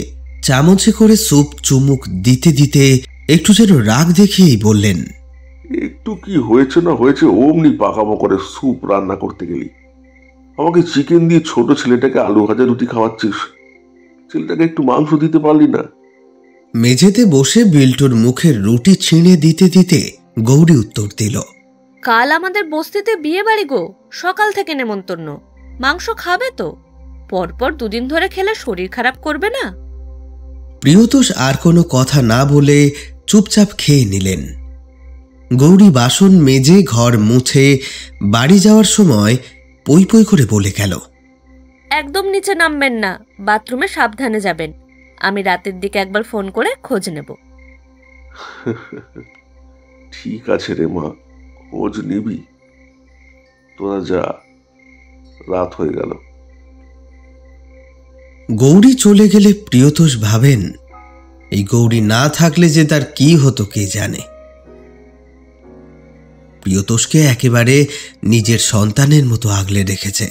চামচে করে স্যুপ চুমুক দিতে দিতে একটু যেন রাগ দেখিয়েই বললেন, একটু কি হয়েছে না হয়েছে অমনি পাকামো করে স্যুপ রান্না করতে গেলি। আমাকে চিকেন দিয়ে ছোট ছেলেটাকে আলু ভাজা রুটি খাওয়াচ্ছিস, ছেলেটাকে একটু মাংস দিতে পারলি না? মেঝেতে বসে বিল্টুর মুখের রুটি ছিঁড়ে দিতে দিতে গৌরী উত্তর দিল, কাল আমাদের বস্তিতে বিয়ে বাড়ি গো, সকাল থেকে নেমন্তন্ন। মাংস খাবে তো? পরপর দুদিন ধরে খেলে শরীর খারাপ করবে না? প্রিয়তোষ আর কোনো কথা না বলে চুপচাপ খেয়ে নিলেন। গৌরী বাসন মেজে ঘর মুছে বাড়ি যাওয়ার সময় পই পই করে বলে গেল, একদম নিচে নামবেন না, বাথরুমে সাবধানে যাবেন। আমি রাতের দিকে একবার ফোন করে খোঁজ নেব। ঠিক আছে রে মা, খোঁজ নিবি, তোরা যা, রাত হয়ে গেল। গৌরী চলে গেলে প্রিয়তোষ ভাবেন, এই গৌরী না থাকলে যে তার কি হতো কে জানে। প্রিয়তোষকে একেবারে নিজের সন্তানের মতো আগলে রেখেছে।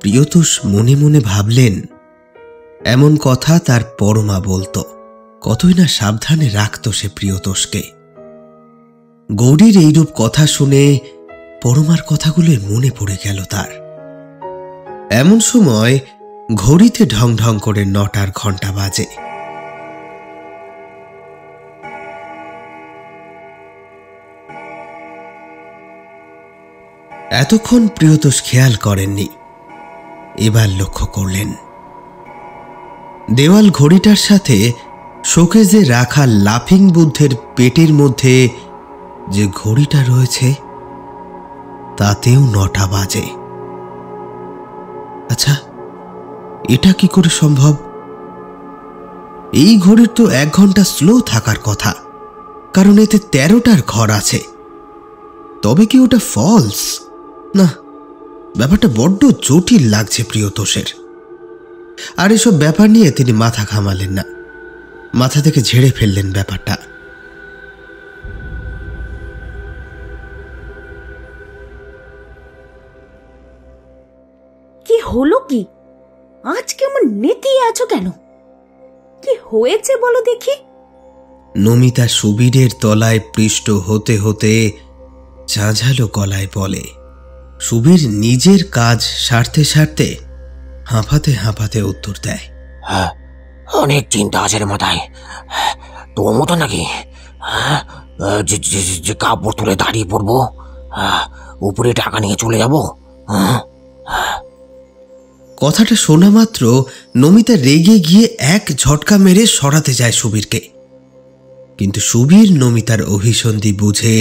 প্রিয়তোষ মনে মনে ভাবলেন, এমন কথা তার পরমা বলতো, কতই না সাবধানে রাখত সে প্রিয়তোষকে। গৌরীর এইরূপ কথা শুনে পরমার কথাগুলোই মনে পড়ে গেল তার। এমন সময় ঘড়িতে ঢং ঢং করে 9টার ঘন্টা বাজে। এতক্ষণ প্রিয়তোষ খেয়াল করেননি, এবার লক্ষ্য করলেন দেওয়াল ঘড়িটার সাথে শোকেজে রাখা লাফিং বুদ্ধের পেটের মধ্যে যে ঘড়িটা রয়েছে তাতেও 9টা বাজে। আচ্ছা, এটা কি করে সম্ভব? এই ঘড়ির তো 1 ঘন্টা স্লো থাকার কথা, কারণ এতে 13টার ঘর আছে। তবে কি ওটা ফলস? না, ব্যাপারটা বড্ড জটিল লাগছে প্রিয়তোষের। আর এসব ব্যাপার নিয়ে তিনি মাথা ঘামালেন না, মাথা থেকে ঝেড়ে ফেললেন ব্যাপারটা। কি হলো কি? আজ কেমন নেতিয়ে আছো কেন? কি হয়েছে বলো দেখি। নমিতা সুবীরের তলায় পৃষ্ঠ হতে হতে ঝাঁঝালো গলায় বলে। সুবীর নিজের কাজ সারতে সারতে হাঁপাতে হাঁপাতে উত্তর দেয়, হ্যাঁ, অনেক চিন্তা আছে রে মাথায়। তোর মতো নাকি যে কাপড় তুলে দাঁড়িয়ে পড়বো, উপরে টাকা নিয়ে চলে যাব? কথাটা শোনা মাত্র নমিতা রেগে গিয়ে এক ঝটকা মেরে সরাতে যায় সুবীরকে। কিন্তু সুবীর নমিতার অভিসন্ধি বুঝে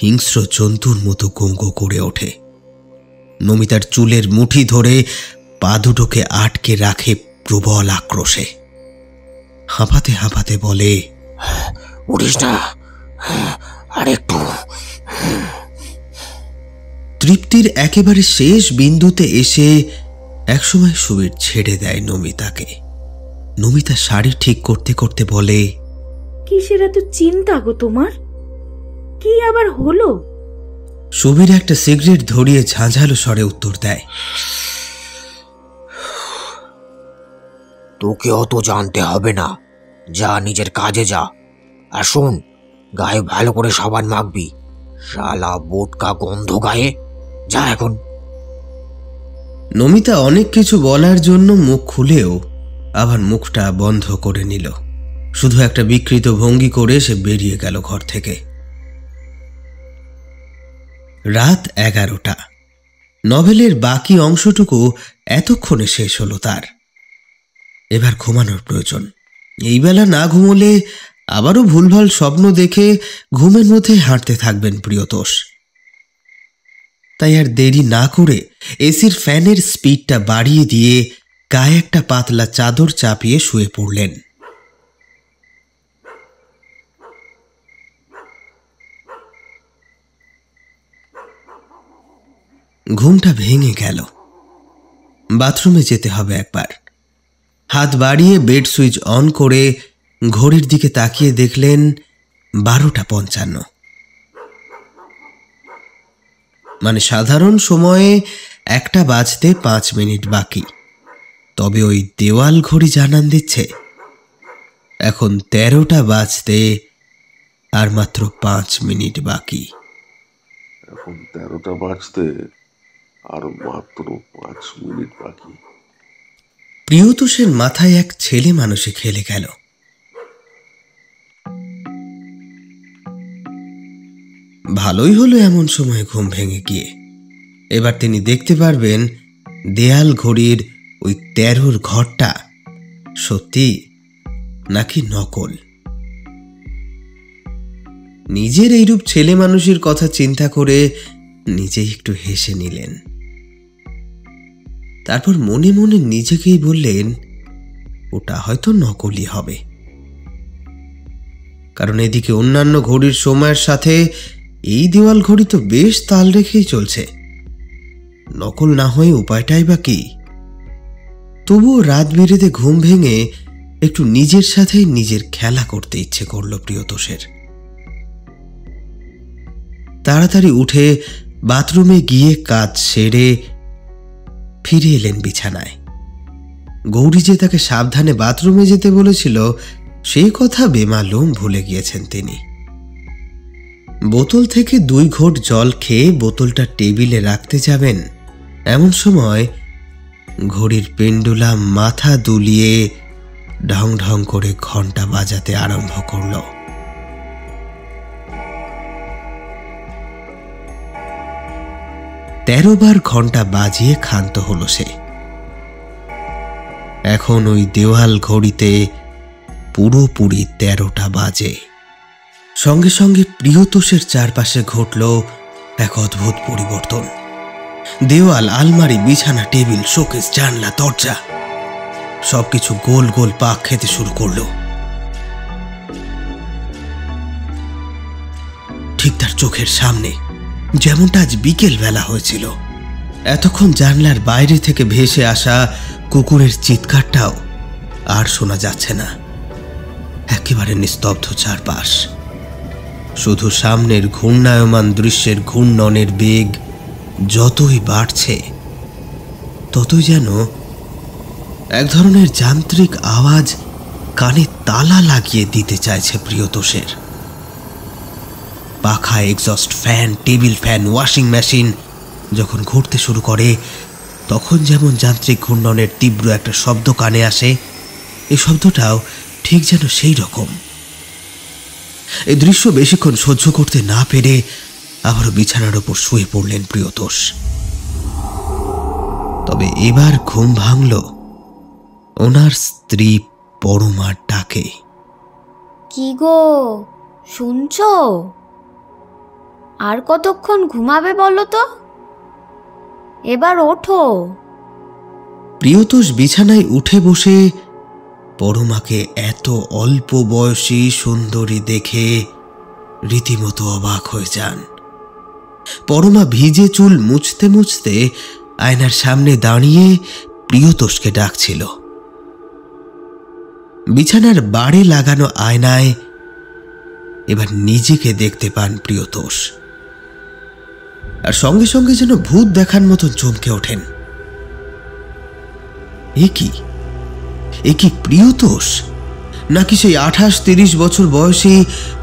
হিংস্র জন্তুর মতো গো করে ওঠে। নমিতার চুলের মুঠি ধরে পা দুটোকে আটকে রাখে প্রবল আক্রোশে। হাঁপাতে হাঁপাতে বলে, উঠিস না, আর একটু। তৃপ্তির একেবারে শেষ বিন্দুতে এসে একসময় সুবীর ছেড়ে দেয় নমিতাকে। নমিতা শাড়ি ঠিক করতে করতে বলে, কিসের এত চিন্তা গো তোমার? কি আবার হলো? সুবীর একটা সিগারেট ধরিয়ে ঝাঁঝালো স্বরে উত্তর দেয়, তোকে অত জানতে হবে না, যা নিজের কাজে যা। আর শোন, গায়ে ভালো করে সাবান মাখবি, শালা বোটকা গন্ধ গায়ে। যা এখন। নমিতা অনেক কিছু বলার জন্য মুখ খুলেও আবার মুখটা বন্ধ করে নিল। শুধু একটা বিকৃত ভঙ্গি করে সে বেরিয়ে গেল ঘর থেকে। রাত 11টা। নভেলের বাকি অংশটুকু এতক্ষণে শেষ হলো তার। এবার ঘুমানোর প্রয়োজন। এই বেলা না ঘুমোলে আবারও ভুলভাল স্বপ্ন দেখে ঘুমের মধ্যে হাঁটতে থাকবেন প্রিয়তোষ। তাই আর দেরি না করে এসির ফ্যানের স্পিডটা বাড়িয়ে দিয়ে গায়ে একটা পাতলা চাদর চাপিয়ে শুয়ে পড়লেন। ঘুমটা ভেঙে গেল। বাথরুমে যেতে হবে একবার। হাত বাড়িয়ে বেড সুইচ অন করে ঘড়ির দিকে তাকিয়ে দেখলেন 12:55। মানে সাধারণ সময়ে 1টা বাজতে 5 মিনিট বাকি। তবে ওই দেওয়াল ঘড়ি জানান দিচ্ছে এখন 13টা বাজতে আর মাত্র 5 মিনিট বাকি। এখন 13টা বাজতে আর মাত্র 5 মিনিট বাকি। প্রিয়তোষের মাথায় এক ছেলে মানুষে খেলে গেল। ভালোই হলো এমন সময় ঘুম ভেঙে গিয়ে। এবার তিনি দেখতে পারবেন দেয়াল ঘড়ির ওই 13 ঘরটা সত্যি নাকি নকল। নিজের এইরূপ ছেলে মানুষের কথা চিন্তা করে নিজেই একটু হেসে নিলেন। তারপর মনে মনে নিজেকেই বললেন, ওটা হয়তো নকলই হবে, কারণ এদিকে অন্যান্য ঘড়ির সময়ের সাথে এই দেওয়াল ঘড়ি তো বেশ তাল রেখেই চলছে। নকল না হয়ে উপায়টাই বা কি? তবুও রাত বিরেতে ঘুম ভেঙে একটু নিজের সাথে নিজের খেলা করতে ইচ্ছে করল প্রিয়তোষের। তাড়াতাড়ি উঠে বাথরুমে গিয়ে কাজ সেরে ফিরে এলেন বিছানায়। গৌরী যে তাকে সাবধানে বাথরুমে যেতে বলেছিল সেই কথা বেমালুম ভুলে গিয়েছেন তিনি। বোতল থেকে 2 ঘোঁট জল খেয়ে বোতলটা টেবিলে রাখতে যাবেন, এমন সময় ঘড়ির পেন্ডুলাম মাথা দুলিয়ে ঢং ঢং করে ঘন্টা বাজাতে আরম্ভ করল। তেরো বার ঘন্টা বাজিয়ে ক্ষান্ত হল সে। এখন ওই দেওয়াল ঘড়িতে পুরোপুরি 13টা বাজে। সঙ্গে সঙ্গে প্রিয়তোষের চারপাশে ঘটল এক অদ্ভুত পরিবর্তন। দেওয়াল, আলমারি, বিছানা, টেবিল, শোকেস, জানলা, দরজা সবকিছু গোল গোল পাক খেতে শুরু করল। ঠিক তার চোখের সামনে, যেমনটা আজ বিকেল বেলা হয়েছিল। এতক্ষণ জানলার বাইরে থেকে ভেসে আসা কুকুরের চিৎকারটাও আর শোনা যাচ্ছে না। একেবারে নিস্তব্ধ চারপাশ। শুধু সামনের ঘূর্ণায়মান দৃশ্যের ঘূর্ণনের বেগ যতই বাড়ছে ততই যেন এক ধরনের যান্ত্রিক আওয়াজ কানে তালা লাগিয়ে দিতে চাইছে প্রিয়তোষের। পাখা, exhaust fan, table fan, washing machine যখন ঘুরতে শুরু করে তখন যেমন যান্ত্রিক ঘূর্ণনের তীব্র একটা শব্দ কানে আসে, এই শব্দটাও ঠিক যেন সেই রকম। এই দৃশ্য বেশিক্ষণ সহ্য করতে না পেরে আবারও বিছানার ওপর শুয়ে পড়লেন প্রিয়তোষ। তবে এবার ঘুম ভাঙল ওনার স্ত্রী পরমার ডাকে। কি গো, শুনছো? আর কতক্ষণ ঘুমাবে বলো তো? এবার ওঠো। প্রিয়তোষ বিছানায় উঠে বসে পরমাকে এত অল্প বয়সী সুন্দরী দেখে রীতিমতো অবাক হয়ে যান। পরমা ভিজে চুল মুছতে মুছতে আয়নার সামনে দাঁড়িয়ে প্রিয়তোষকে ডাকছিল। বিছানার বাড়ি লাগানো আয়নায় এবার নিজেকে দেখতে পান প্রিয়তোষ, আর সঙ্গে সঙ্গে যেন ভূত দেখার মতন চমকে ওঠেন। এ কি প্রিয়তোষ, নাকি সেই 28-30 বছর বয়সী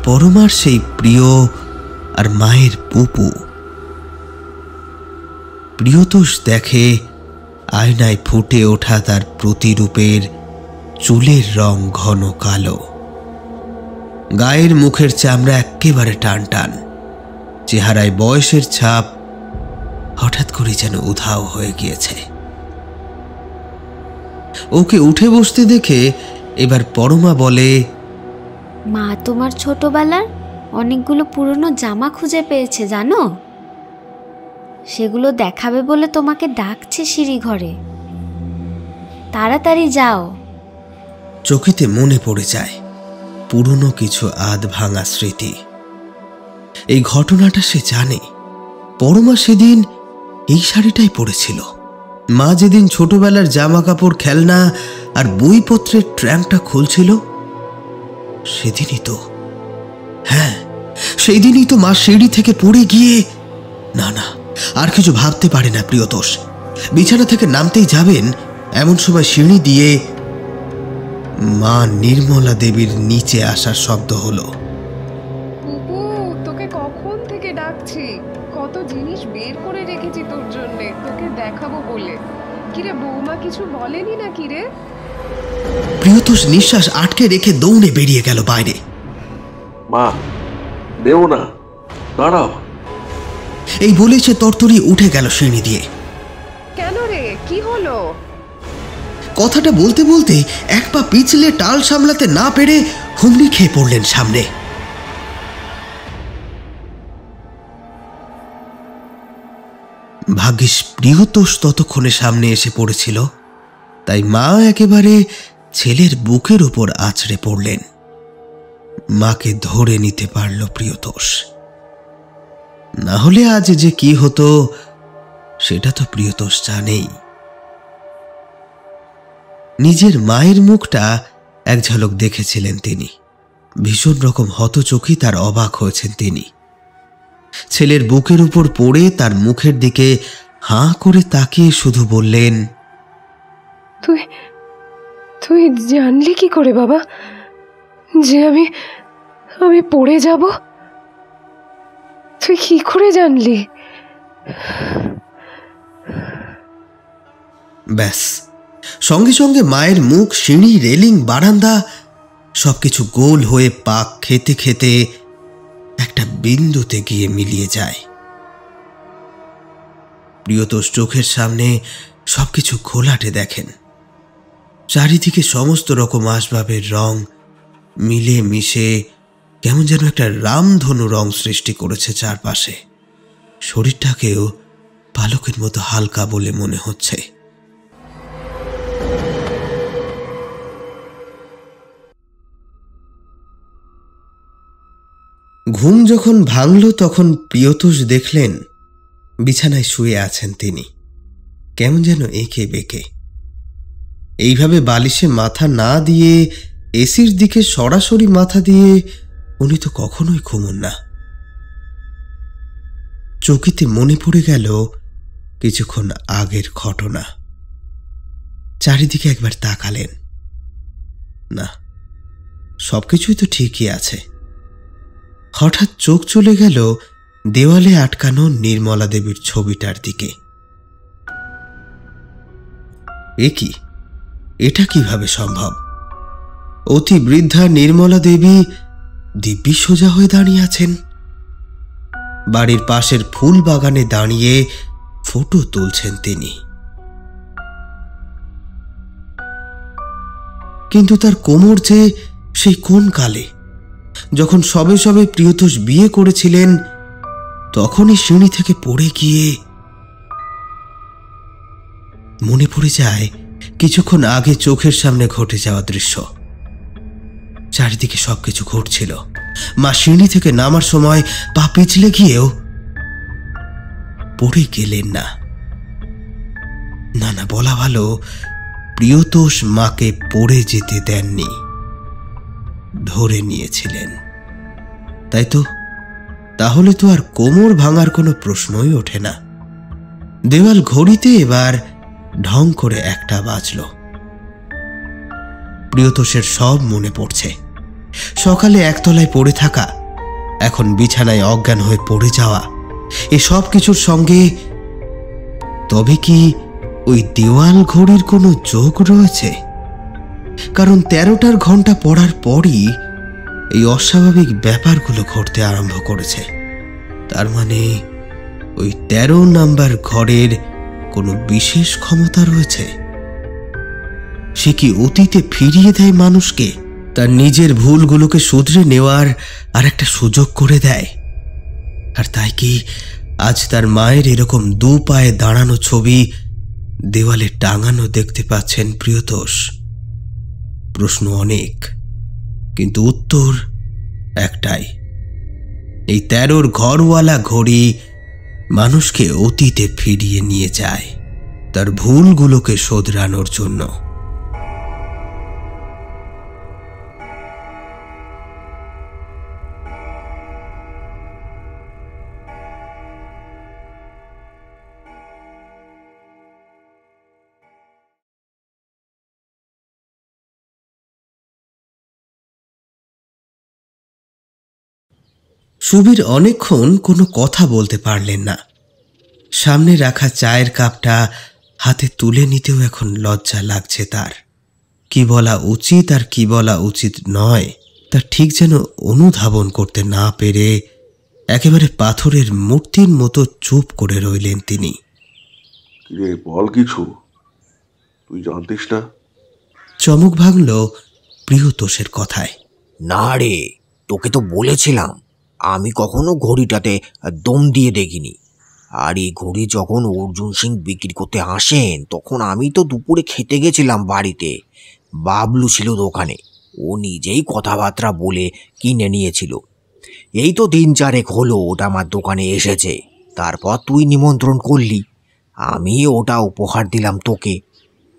পরমার সেই প্রিয় আর মায়ের পুপু? প্রিয়তোষ দেখে আয়নায় ফুটে ওঠা তার প্রতিরূপের চুলের রং ঘন কালো, গায়ের মুখের চামড়া একেবারে টান টান, চেহারায় বয়সের ছাপ হঠাৎ করে যেন উধাও হয়ে গিয়েছে। ওকে উঠে বসতে দেখে এবার পরমা বলে, মা তোমার ছোটবেলার অনেকগুলো পুরনো জামা খুঁজে পেয়েছে জানো, সেগুলো দেখাবে বলে তোমাকে ডাকছে সিঁড়ি ঘরে, তাড়াতাড়ি যাও। চোখেতে মনে পড়ে যায় পুরনো কিছু আধ ভাঙা স্মৃতি। এই ঘটনাটা সে জানে। পরমা সেদিন এই শাড়িটাই পরেছিল। মা যেদিন ছোটবেলার জামা কাপড়, খেলনা আর বইপত্রের ট্র্যাঙ্কটা খুলছিল, সেদিনই তো, হ্যাঁ সেই দিনই তো মা সিঁড়ি থেকে পড়ে গিয়ে। না না, আর কিছু ভাবতে পারে না প্রিয়তোষ। বিছানা থেকে নামতেই যাবেন, এমন সময় সিঁড়ি দিয়ে মা নির্মলা দেবীর নিচে আসার শব্দ হলো। পুপু, তোকে কখন থেকে ডাকছি, কত জিনিস বের করে রেখেছি তোর জন্য, তোকে দেখাবো বলে। কিরে বৌমা কিছু বলেনি না কিরে? প্রিয়তোষ নিঃশ্বাস আটকে রেখে দৌড়ে বেরিয়ে গেল বাইরে। মা, দেও না, দাঁড়াও। এই বলে সে তরতরিয়ে উঠে গেল সিঁড়ি দিয়ে। কেন রে, কি হলো? কথাটা বলতে বলতে এক পা পিছলে টাল সামলাতে না পেরে হুমড়ি খেয়ে পড়লেন সামনে। ভাগ্যিস প্রিয়তোষ ততক্ষণে সামনে এসে পড়েছিল, তাই মা একেবারে ছেলের বুকের উপর আছড়ে পড়লেন। মাকে ধরে নিতে পারল প্রিয়তোষ। না হলে আজ যে কি হতো সেটা তো প্রিয়তোষ জানেই। নিজের মায়ের মুখটা এক ঝলক দেখেছিলেন তিনি। ভীষণ রকম হতচকিত আর অবাক হয়েছেন তিনি। ছেলের বুকের উপর পড়ে তার মুখের দিকে হাঁ করে তাকিয়ে শুধু বললেন, তুই তুই জানলি কি করে বাবা যে আমি পড়ে যাব? তুই কি করে জানলি? ব্যাস, সঙ্গে সঙ্গে মায়ের মুখ, সিঁড়ি, রেলিং, বারান্দা সবকিছু গোল হয়ে পাক খেতে খেতে একটা বিন্দুতে গিয়ে মিলিয়ে যায়। প্রিয়তোষ চোখের সামনে সবকিছু ঘোলাটে দেখেন। চারিদিকে সমস্ত রকম আসবাবের রং মিলে মিশে কেমন যেন একটা রামধনু রং সৃষ্টি করেছে চারপাশে। শরীরটাকেও পালকের মতো হালকা বলে মনে হচ্ছে। ঘুম যখন ভাঙল তখন প্রিয়তোষ দেখলেন বিছানায় শুয়ে আছেন তিনি, কেমন যেন এঁকে বেঁকে। এইভাবে বালিশে মাথা না দিয়ে এসির দিকে সরাসরি মাথা দিয়ে উনি তো কখনোই ঘুমন না। চকিতে মনে পড়ে গেল কিছুক্ষণ আগের ঘটনা। চারিদিকে একবার তাকালেন, না সবকিছুই তো ঠিকই আছে। হঠাৎ চোখ চলে গেল দেওয়ালে আটকানো নির্মলা দেবীর ছবিটার দিকে। এটা কিভাবে সম্ভব? অতি বৃদ্ধা নির্মলা দেবী দিব্যি সোজা হয়ে দাঁড়িয়ে আছেন। বাড়ির পাশের ফুল বাগানে দাঁড়িয়ে ফটো তুলছেন তিনি। কিন্তু তার কোমর যে সেই কোন কালে, যখন সবে সবে প্রিয়তোষ বিয়ে করেছিলেন, তখনই সিঁড়ি থেকে পড়ে গিয়ে। মনে পড়ে যায় কিছুক্ষণ আগে চোখের সামনে ঘটে যাওয়া দৃশ্য। চারিদিকে সবকিছু ঘটছিল। মা সিঁড়ি থেকে নামার সময় পা পিছলে গিয়েও পড়ে গেলেন না। না না, বলা ভালো প্রিয়তোষ মাকে পড়ে যেতে দেননি। ধরে নিয়েছিলেন। তাই তো, তাহলে তো আর কোমর ভাঙার কোনো প্রশ্নই ওঠে না। দেওয়াল ঘড়িতে এবার ঢং করে একটা বাজল। প্রিয়তোষের সব মনে পড়ছে। সকালে একতলায় পড়ে থাকা, এখন বিছানায় অজ্ঞান হয়ে পড়ে যাওয়া, এসব কিছুর সঙ্গে তবে কি ওই দেওয়াল ঘড়ির কোনো যোগ রয়েছে? কারণ 13টার ঘন্টা পড়ার পরই এই অস্বাভাবিক ব্যাপারগুলো ঘটতে আরম্ভ করেছে। তার মানে ওই 13 নাম্বার ঘরের কোনো বিশেষ ক্ষমতা রয়েছে। সে কি অতীতে ফিরিয়ে দেয় মানুষকে, তার নিজের ভুলগুলোকে শুধরে নেওয়ার আর একটা সুযোগ করে দেয়? আর তাই কি আজ তার মায়ের এরকম দু পায়ে দাঁড়ানো ছবি দেওয়ালে টাঙানো দেখতে পাচ্ছেন প্রিয়তোষ? প্রশ্ন অনেক, কিন্তু উত্তর একটাই। এই 13 ঘরওয়ালা ঘড়ি মানুষকে অতীতে ফিরিয়ে নিয়ে যায় তার ভুলগুলোকে শোধরানোর জন্য। সুবীর অনেকক্ষণ কোনো কথা বলতে পারলেন না। সামনে রাখা চায়ের কাপটা হাতে তুলে নিতেও এখন লজ্জা লাগছে তার। কি বলা উচিত আর কি বলা উচিত নয় তা ঠিক যেন অনুধাবন করতে না পেরে একেবারে পাথরের মূর্তির মতো চুপ করে রইলেন তিনি। কিরে, বল কিছু, তুই জানতিস না? চমক ভাঙল প্রিয়তোষের কথায়। না রে, তোকে তো বলেছিলাম আমি কখনো ঘড়িটাতে দম দিয়ে দেখিনি। আর এই ঘড়ি যখন অর্জুন সিং বিক্রি করতে আসেন তখন আমি তো দুপুরে খেতে গেছিলাম বাড়িতে। বাবলু ছিল দোকানে, ও নিজেই কথাবার্তা বলে কিনে নিয়েছিল। এই তো 3-4 হলো ওটা আমার দোকানে এসেছে। তারপর তুই নিমন্ত্রণ করলি, আমি ওটা উপহার দিলাম তোকে।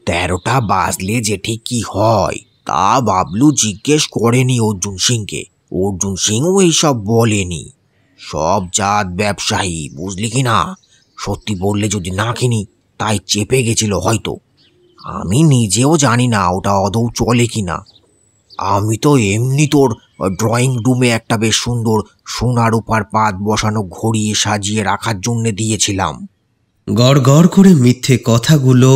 13টা বাজলে যে ঠিক কি হয় তা বাবলু জিজ্ঞেস করেনি অর্জুন সিংকে। অর্জুন সিংও এইসব বলেনি। সব জাত ব্যবসায়ী, বুঝলি কি না? সত্যি বললে যদি না কিনি, তাই চেপে গেছিল হয়তো। আমি নিজেও জানি না ওটা আদৌ চলে কিনা। আমি তো এমনি তোর ড্রয়িং রুমে একটা বেশ সুন্দর সোনার উপর পাত বসানো ঘড়ি সাজিয়ে রাখার জন্য দিয়েছিলাম। গড় গড় করে মিথ্যে কথাগুলো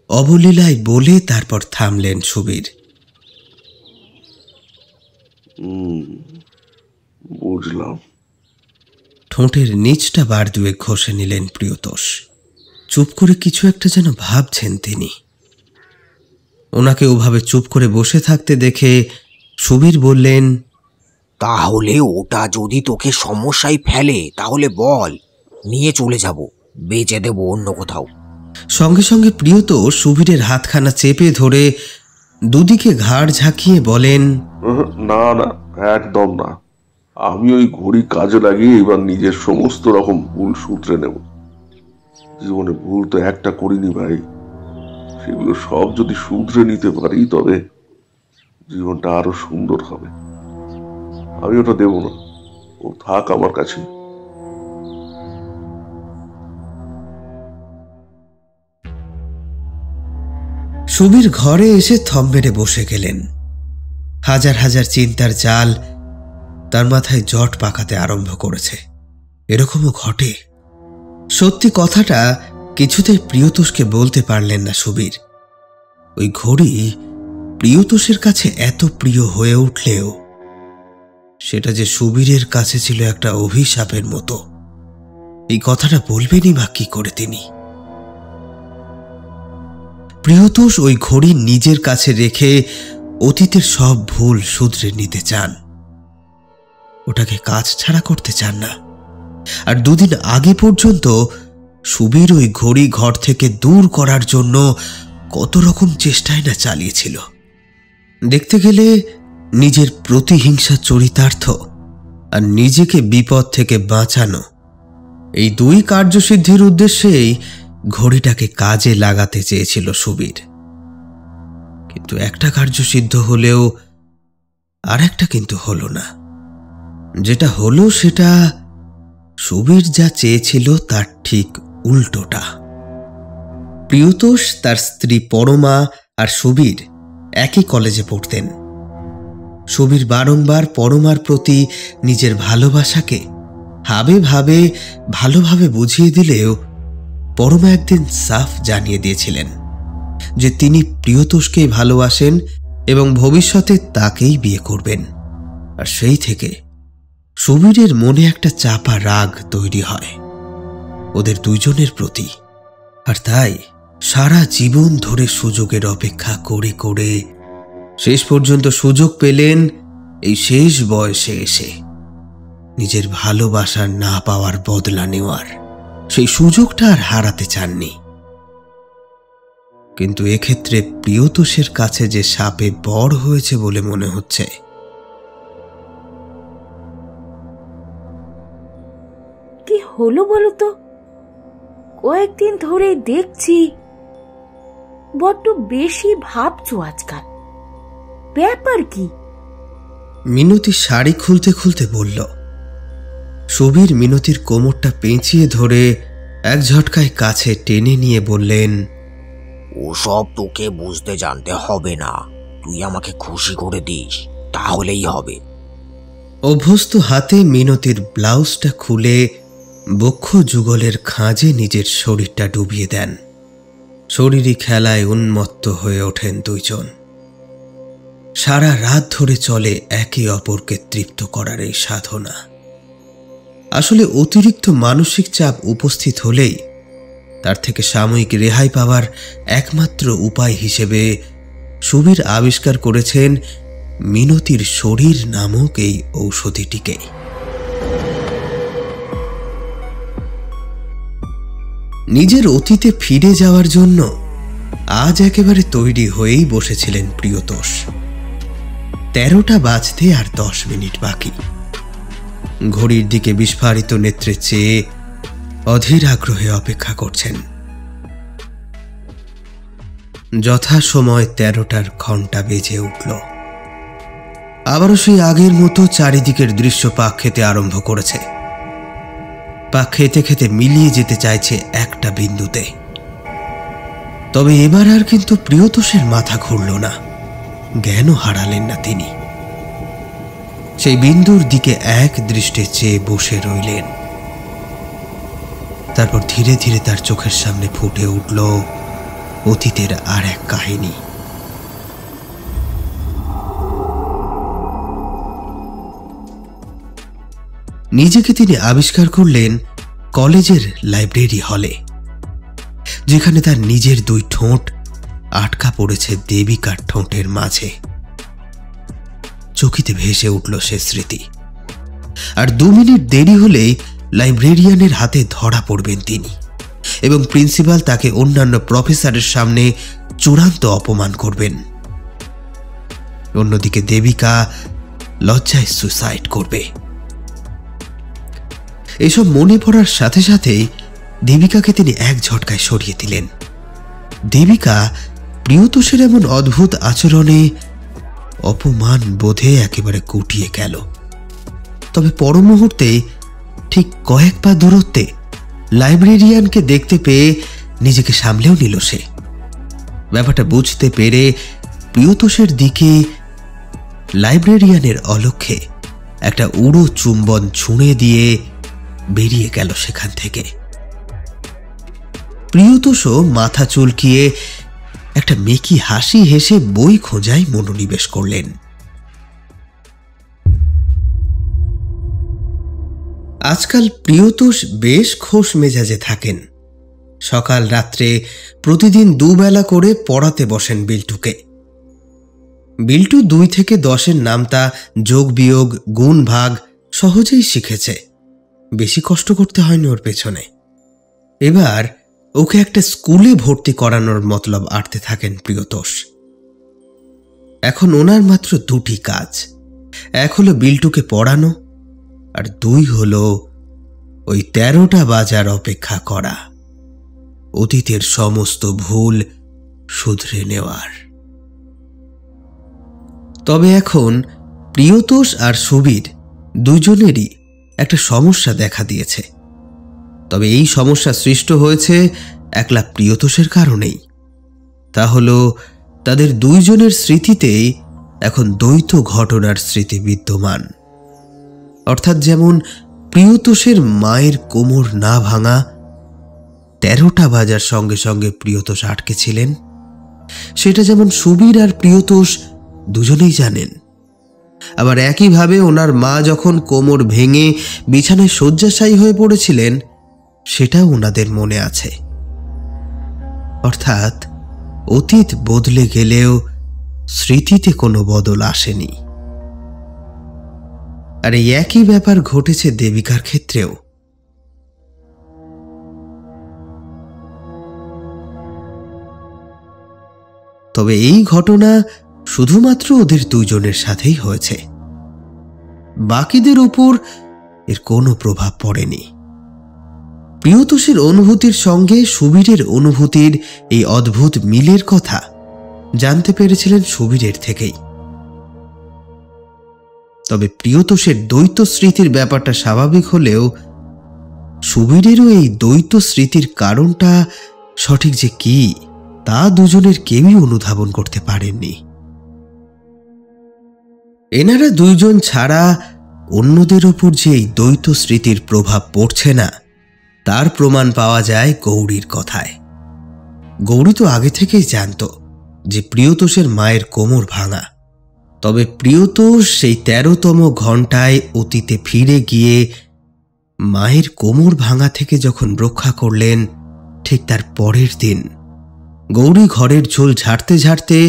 অবলীলায় বলে তারপর থামলেন সুবীর। বুঝলাম। ঠোঁটের নিচটা বার দুয়ে ঘষে নিলেন প্রিয়তোষ। চুপ করে কিছু একটা যেন ভাবছেন তিনি। ওনাকে ওভাবে চুপ করে বসে থাকতে দেখে সুবীর বললেন, তাহলে ওটা যদি তোকে সমস্যায় ফেলে তাহলে বল, নিয়ে চলে যাব, বেচে দেব অন্য কোথাও। সঙ্গে সঙ্গে প্রিয়তোষ সুবীরের হাতখানা চেপে ধরে দুদিকে ঘাড় ঝাঁকিয়ে বলেন, না না, একদম না। আমি ওই ঘড়ি কাজে লাগিয়ে এবার নিজের সমস্ত রকম ভুল শুধরে নেব। জীবনে ভুল তো একটা করিনি ভাই, সেগুলো সব যদি শুধরে নিতে পারি তবে জীবনটা আরো সুন্দর হবে। আমি ওটা দেব না, ও থাক আমার কাছে। সুবীর ঘরে এসে থম মেরে বসে গেলেন। হাজার হাজার চিন্তার জাল তার মাথায় জট পাকাতে আরম্ভ করেছে। এরকমও ঘটে? সত্যি কথাটা কিছুতেই প্রিয়তোষকে বলতে পারলেন না সুবীর। ওই ঘড়ি প্রিয়তোষের কাছে এত প্রিয় হয়ে উঠলেও সেটা যে সুবীরের কাছে ছিল একটা অভিশাপের মতো, এই কথাটা বলবেনই বা কি করে তিনি? প্রিয়তোষ ওই ঘড়ি নিজের কাছে রেখে অতীতের সব ভুল শুধরে নিতে চান। ওটাকে কাজ ছাড়া করতে চান না। আর দুদিন আগে পর্যন্ত সুবীর ওই ঘড়ি ঘর থেকে দূর করার জন্য কত রকম চেষ্টাই না চালিয়েছিল। দেখতে গেলে নিজের প্রতিহিংসা চরিতার্থ আর নিজেকে বিপদ থেকে বাঁচানো, এই দুই কার্যসিদ্ধির উদ্দেশ্যেই ঘড়িটাকে কাজে লাগাতে চেয়েছিল সুবীর। কিন্তু একটা কার্যসিদ্ধ হলেও আর একটা কিন্তু হলো না। যেটা হলো সেটা সুবীর যা চেয়েছিল তার ঠিক উল্টোটা। প্রিয়তোষ, তার স্ত্রী পরমা আর সুবীর একই কলেজে পড়তেন। সুবীর বারংবার পরমার প্রতি নিজের ভালোবাসাকে ভালোভাবে বুঝিয়ে দিলেও পরমা একদিন সাফ জানিয়ে দিয়েছিলেন যে তিনি প্রিয়তোষকেই ভালোবাসেন এবং ভবিষ্যতে তাকেই বিয়ে করবেন। আর সেই থেকে সুবীরের মনে একটা চাপা রাগ তৈরি হয় ওদের দুইজনের প্রতি। আর তাই সারা জীবন ধরে সুযোগের অপেক্ষা করে করে শেষ পর্যন্ত সুযোগ পেলেন এই শেষ বয়সে এসে নিজের ভালোবাসার না পাওয়ার বদলা নেওয়ার। সেই সুযোগটা আর হারাতে চাননি। কিন্তু এক্ষেত্রে প্রিয়তোষের কাছে যে শাপে বড় হয়েছে বলে মনে হচ্ছে। কি হলো বলো তো? কয়েকদিন ধরে দেখছি বড্ড বেশি ভাবছো আজকাল, ব্যাপার কি? মিনতি শাড়ি খুলতে খুলতে বলল। সুবীর মিনতির কোমরটা পেঁচিয়ে ধরে এক ঝটকায় কাছে টেনে নিয়ে বললেন, ওসব তোকে বুঝতে জানতে হবে না, তুই আমাকে খুশি করে দিস তাহলেই হবে। অভ্যস্ত হাতে মিনতির ব্লাউজটা খুলে বক্ষ যুগলের খাঁজে নিজের শরীরটা ডুবিয়ে দেন। শরীরী খেলায় উন্মত্ত হয়ে ওঠেন দুইজন। সারা রাত ধরে চলে একে অপরকে তৃপ্ত করার এই সাধনা। আসলে অতিরিক্ত মানসিক চাপ উপস্থিত হলেই তার থেকে সাময়িক রেহাই পাওয়ার একমাত্র উপায় হিসেবে সুবীর আবিষ্কার করেছেন মিনতির শরীর নামক এই ঔষধিটিকে। নিজের অতীতে ফিরে যাওয়ার জন্য আজ একেবারে তৈরি হয়েই বসেছিলেন প্রিয়তোষ। 13টা বাজতে আর 10 মিনিট বাকি। ঘড়ির দিকে বিস্ফারিত নেত্রে চেয়ে অধীর আগ্রহে অপেক্ষা করছেন। যথাসময় 13টার ঘণ্টা বেজে উঠল। আবারও সেই আগের মতো চারিদিকের দৃশ্য পাক খেতে আরম্ভ করেছে। পাক খেতে খেতে মিলিয়ে যেতে চাইছে একটা বিন্দুতে। তবে এবার আর কিন্তু প্রিয়তোষের মাথা ঘুরল না, জ্ঞানও হারালেন না তিনি। সেই বিন্দুর দিকে এক দৃষ্টে চেয়ে বসে রইলেন। তারপর ধীরে ধীরে তার চোখের সামনে ফুটে উঠল অতীতের আর এক কাহিনী। নিজেকে তিনি আবিষ্কার করলেন কলেজের লাইব্রেরি হলে, যেখানে তার নিজের দুই ঠোঁট আটকা পড়েছে দেবিকার ঠোঁটের মাঝে। চকিতে ভেসে উঠল সে স্মৃতি। আর 2 মিনিট দেরি হলেই লাইব্রেরিয়ানের হাতে ধরা পড়বেন তিনি, এবং প্রিন্সিপাল তাকে অন্যান্য প্রফেসরের সামনে চূড়ান্ত অপমান করবেন। অন্যদিকে দেবিকা লজ্জায় সুসাইড করবে। এসব মনে পড়ার সাথে সাথেই দেবিকাকে তিনি এক ঝটকায় সরিয়ে দিলেন। দেবিকা প্রিয়তোষের এমন অদ্ভুত আচরণে অপমান বোধে একেবারে গুটিয়ে গেল। তবে পর মুহূর্তে ঠিক কয়েক পা দূরত্বে লাইব্রেরিয়ানকে দেখতে পেয়ে নিজেকে সামলেও নিল সে। ব্যাপারটা বুঝতে পেরে প্রিয়তোষের দিকে লাইব্রেরিয়ানের অলক্ষ্যে একটা উড়ো চুম্বন ছুঁড়ে দিয়ে বেরিয়ে গেল সেখান থেকে। প্রিয়তোষও মাথা চুলকিয়ে একটা মেকি হাসি হেসে বই খোঁজায় মনোনিবেশ করলেন। আজকাল প্রিয়তোষ বেশ খোশ মেজাজে থাকেন। সকাল রাত্রে প্রতিদিন 2 বেলা করে পড়াতে বসেন বিল্টুকে। বিল্টু 2 থেকে 10-এর নামতা, যোগ বিয়োগ, গুণ ভাগ সহজেই শিখেছে। বেশি কষ্ট করতে হয়নি ওর পেছনে। এবার ওকে একটা স্কুলে ভর্তি করানোর মতলব আটতে থাকেন প্রিয়তোষ। এখন ওনার মাত্র 2টি কাজ। 1 হলো বিল্টুকে পড়ানো, আর 2 হলো ওই 13টা বাজার অপেক্ষা করা, অতীতের সমস্ত ভুল শুধরে নেওয়ার। তবে এখন প্রিয়তোষ আর সুবীর দুজনেরই একটা সমস্যা দেখা দিয়েছে। তবে এই সমস্যা সৃষ্ট হয়েছে একলা প্রিয়তোষের কারণেই। তা হলো তাদের দুইজনের স্মৃতিতেই এখন দ্বৈত ঘটনার স্মৃতি বিদ্যমান। অর্থাৎ যেমন প্রিয়তোষের মায়ের কোমর না ভাঙা, 13টা বাজার সঙ্গে সঙ্গে প্রিয়তোষ আটকে ছিলেন, সেটা যেমন সুবীর আর প্রিয়তোষ দুজনেই জানেন। আবার একইভাবে ওনার মা যখন কোমর ভেঙে বিছানায় শয্যাশায়ী হয়ে পড়েছিলেন, সেটাও ওনাদের মনে আছে। অর্থাৎ অতীত বদলে গেলেও স্মৃতিতে কোনো বদল আসেনি। আর এই একই ব্যাপার ঘটেছে দেবিকার ক্ষেত্রেও। তবে এই ঘটনা শুধুমাত্র ওদের দুজনের সাথেই হয়েছে, বাকিদের উপর এর কোনো প্রভাব পড়েনি। প্রিয়তোষের অনুভূতির সঙ্গে সুবীরের অনুভূতির এই অদ্ভুত মিলের কথা জানতে পেরেছিলেন সুবীরের থেকেই। তবে প্রিয়তোষের দ্বৈত স্মৃতির ব্যাপারটা স্বাভাবিক হলেও সুবীরেরও এই দ্বৈত স্মৃতির কারণটা সঠিক যে কি, তা দুজনের কেউই অনুধাবন করতে পারেননি। এনারা দুইজন ছাড়া অন্যদের উপর যে এই দ্বৈত স্মৃতির প্রভাব পড়ছে না, তার প্রমাণ পাওয়া যায় গৌরীর কথায়। গৌরী তো আগে থেকেই জানত যে প্রিয়তোষের মায়ের কোমর ভাঙা। তবে প্রিয়তোষ সেই 13তম ঘণ্টায় অতীতে ফিরে গিয়ে মায়ের কোমর ভাঙা থেকে যখন রক্ষা করলেন, ঠিক তার পরের দিন গৌরী ঘরের ঝোল ঝাড়তে ঝাড়তে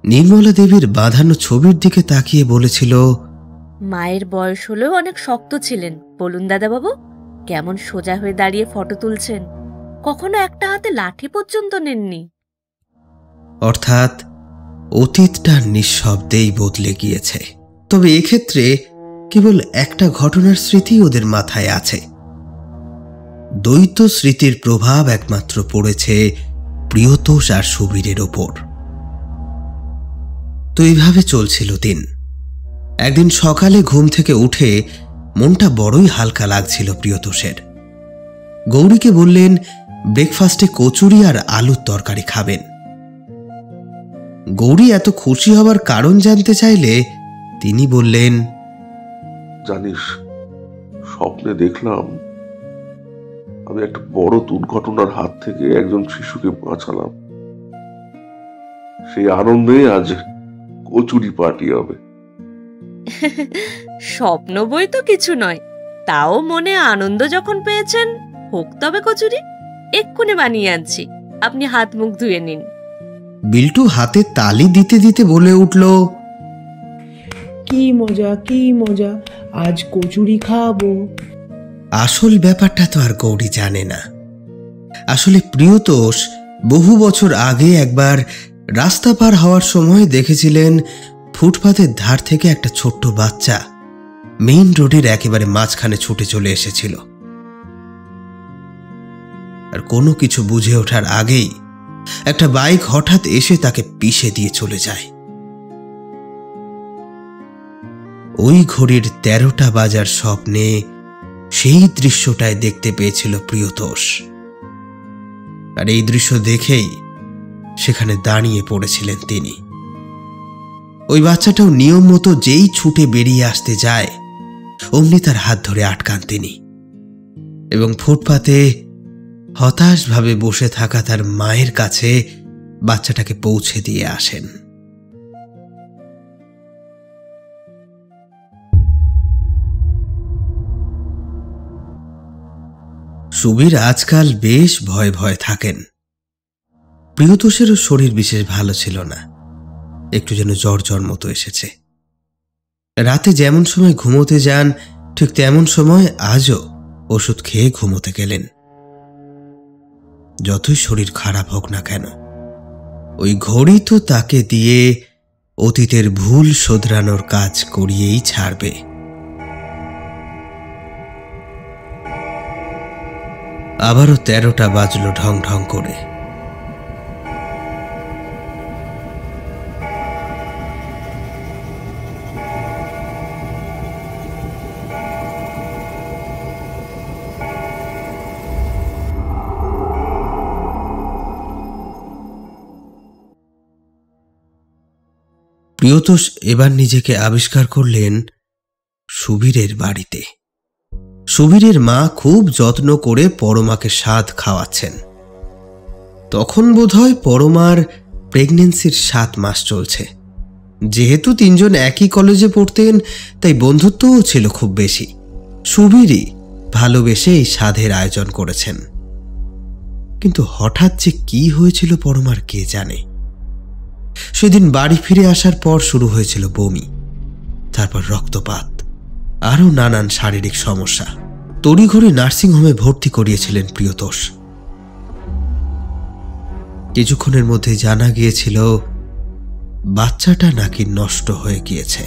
নির্মলা দেবীর বাঁধানো ছবির দিকে তাকিয়ে বলেছিল, মায়ের বয়স হলেও অনেক শক্ত ছিলেন। বলুন দাদাবাবু, কেমন সোজা হয়ে দাঁড়িয়ে ফটো তুলছেন, কখনো একটা হাতে লাঠি পর্যন্ত নেননি। অর্থাৎ অতীতটা নিঃশব্দেই বদলে গিয়েছে। তবে এক্ষেত্রে কেবল একটা ঘটনার স্মৃতি ওদের মাথায় আছে। দ্বৈত স্মৃতির প্রভাব একমাত্র পড়েছে প্রিয়তোষ আর সুবীরের ওপর। তো এইভাবে চলছিল দিন। একদিন সকালে ঘুম থেকে উঠে মনটা বড়ই হালকা লাগছিল প্রিয়তোষের। গৌরীকে বললেন ব্রেকফাস্টে কচুরি আর আলুর তরকারি খাবেন। গৌরী এত খুশি হবার কারণ জানতে চাইলে তিনি বললেন, জানিস, স্বপ্নে দেখলাম আমি একটা বড় দুর্ঘটনার হাত থেকে একজন শিশুকে বাঁচালাম। সেই আনন্দে আজ কচুরি পার্টি হবে। স্বপ্ন বই তো কিছু নয়, তাও মনে আনন্দ যখন পেয়েছেন, হোক তবে কচুরি। এক্ষুনি বানিয়ে আনছি, আপনি হাত মুখ ধুয়ে নিন। বিল্টু হাতে তালি দিতে দিতে বলে উঠল, কি মজা কি মজা, আজ কচুরি খাবো। আসল ব্যাপারটা তো আর গৌরী জানে না। আসলে প্রিয়তোষ বহু বছর আগে একবার রাস্তা পার হওয়ার সময় দেখেছিলেন ফুটপাতের ধার থেকে একটা ছোট্ট বাচ্চা মেইন রোডের একেবারে মাঝখানে ছুটে চলে এসেছিল। আর কোনো কিছু বুঝে ওঠার আগেই একটা বাইক হঠাৎ এসে তাকে পিষে দিয়ে চলে যায়। ওই ঘড়ির 13টা বাজার স্বপ্নে সেই দৃশ্যটায় দেখতে পেয়েছিল প্রিয়তোষ। আর এই দৃশ্য দেখেই সেখানে দাঁড়িয়ে পড়েছিলেন তিনি। ওই বাচ্চাটাও নিয়ম মতো যেই ছুটে বেরিয়ে আসতে যায়, অমনি তার হাত ধরে আটকান তিনি এবং ফুটপাতে হতাশভাবে বসে থাকা তার মায়ের কাছে বাচ্চাটাকে পৌঁছে দিয়ে আসেন। সুবীর আজকাল বেশ ভয় ভয় থাকেন। প্রিয়তোষেরও শরীর বিশেষ ভালো ছিল না, একটু যেন জ্বর জ্বর মতো এসেছে। রাতে যেমন সময় ঘুমোতে যান, ঠিক তেমন সময় আজও ওষুধ খেয়ে ঘুমোতে গেলেন। যতই শরীর খারাপ হোক না কেন, ওই ঘড়ি তো তাকে দিয়ে অতীতের ভুল শোধরানোর কাজ করিয়েই ছাড়বে। আবারও 13টা বাজলো ঢং ঢং করে। প্রিয়তোষ এবার নিজেকে আবিষ্কার করলেন সুবীরের বাড়িতে। সুবীরের মা খুব যত্ন করে পরমাকে স্বাদ খাওয়াচ্ছেন। তখন বোধহয় পরমার প্রেগন্যান্সির 7 মাস চলছে। যেহেতু তিনজন একই কলেজে পড়তেন, তাই বন্ধুত্বও ছিল খুব বেশি। সুবীরই ভালোবেসে এই স্বাদের আয়োজন করেছেন। কিন্তু হঠাৎ যে কি হয়েছিল পরমার কে জানে। সেদিন বাড়ি ফিরে আসার পর শুরু হয়েছিল বমি, তারপর রক্তপাত, আরও নানান শারীরিক সমস্যা। তড়িঘড়ি নার্সিংহোমে ভর্তি করিয়েছিলেন প্রিয়তোষ। কিছুক্ষণের মধ্যে জানা গিয়েছিল বাচ্চাটা নাকি নষ্ট হয়ে গিয়েছে।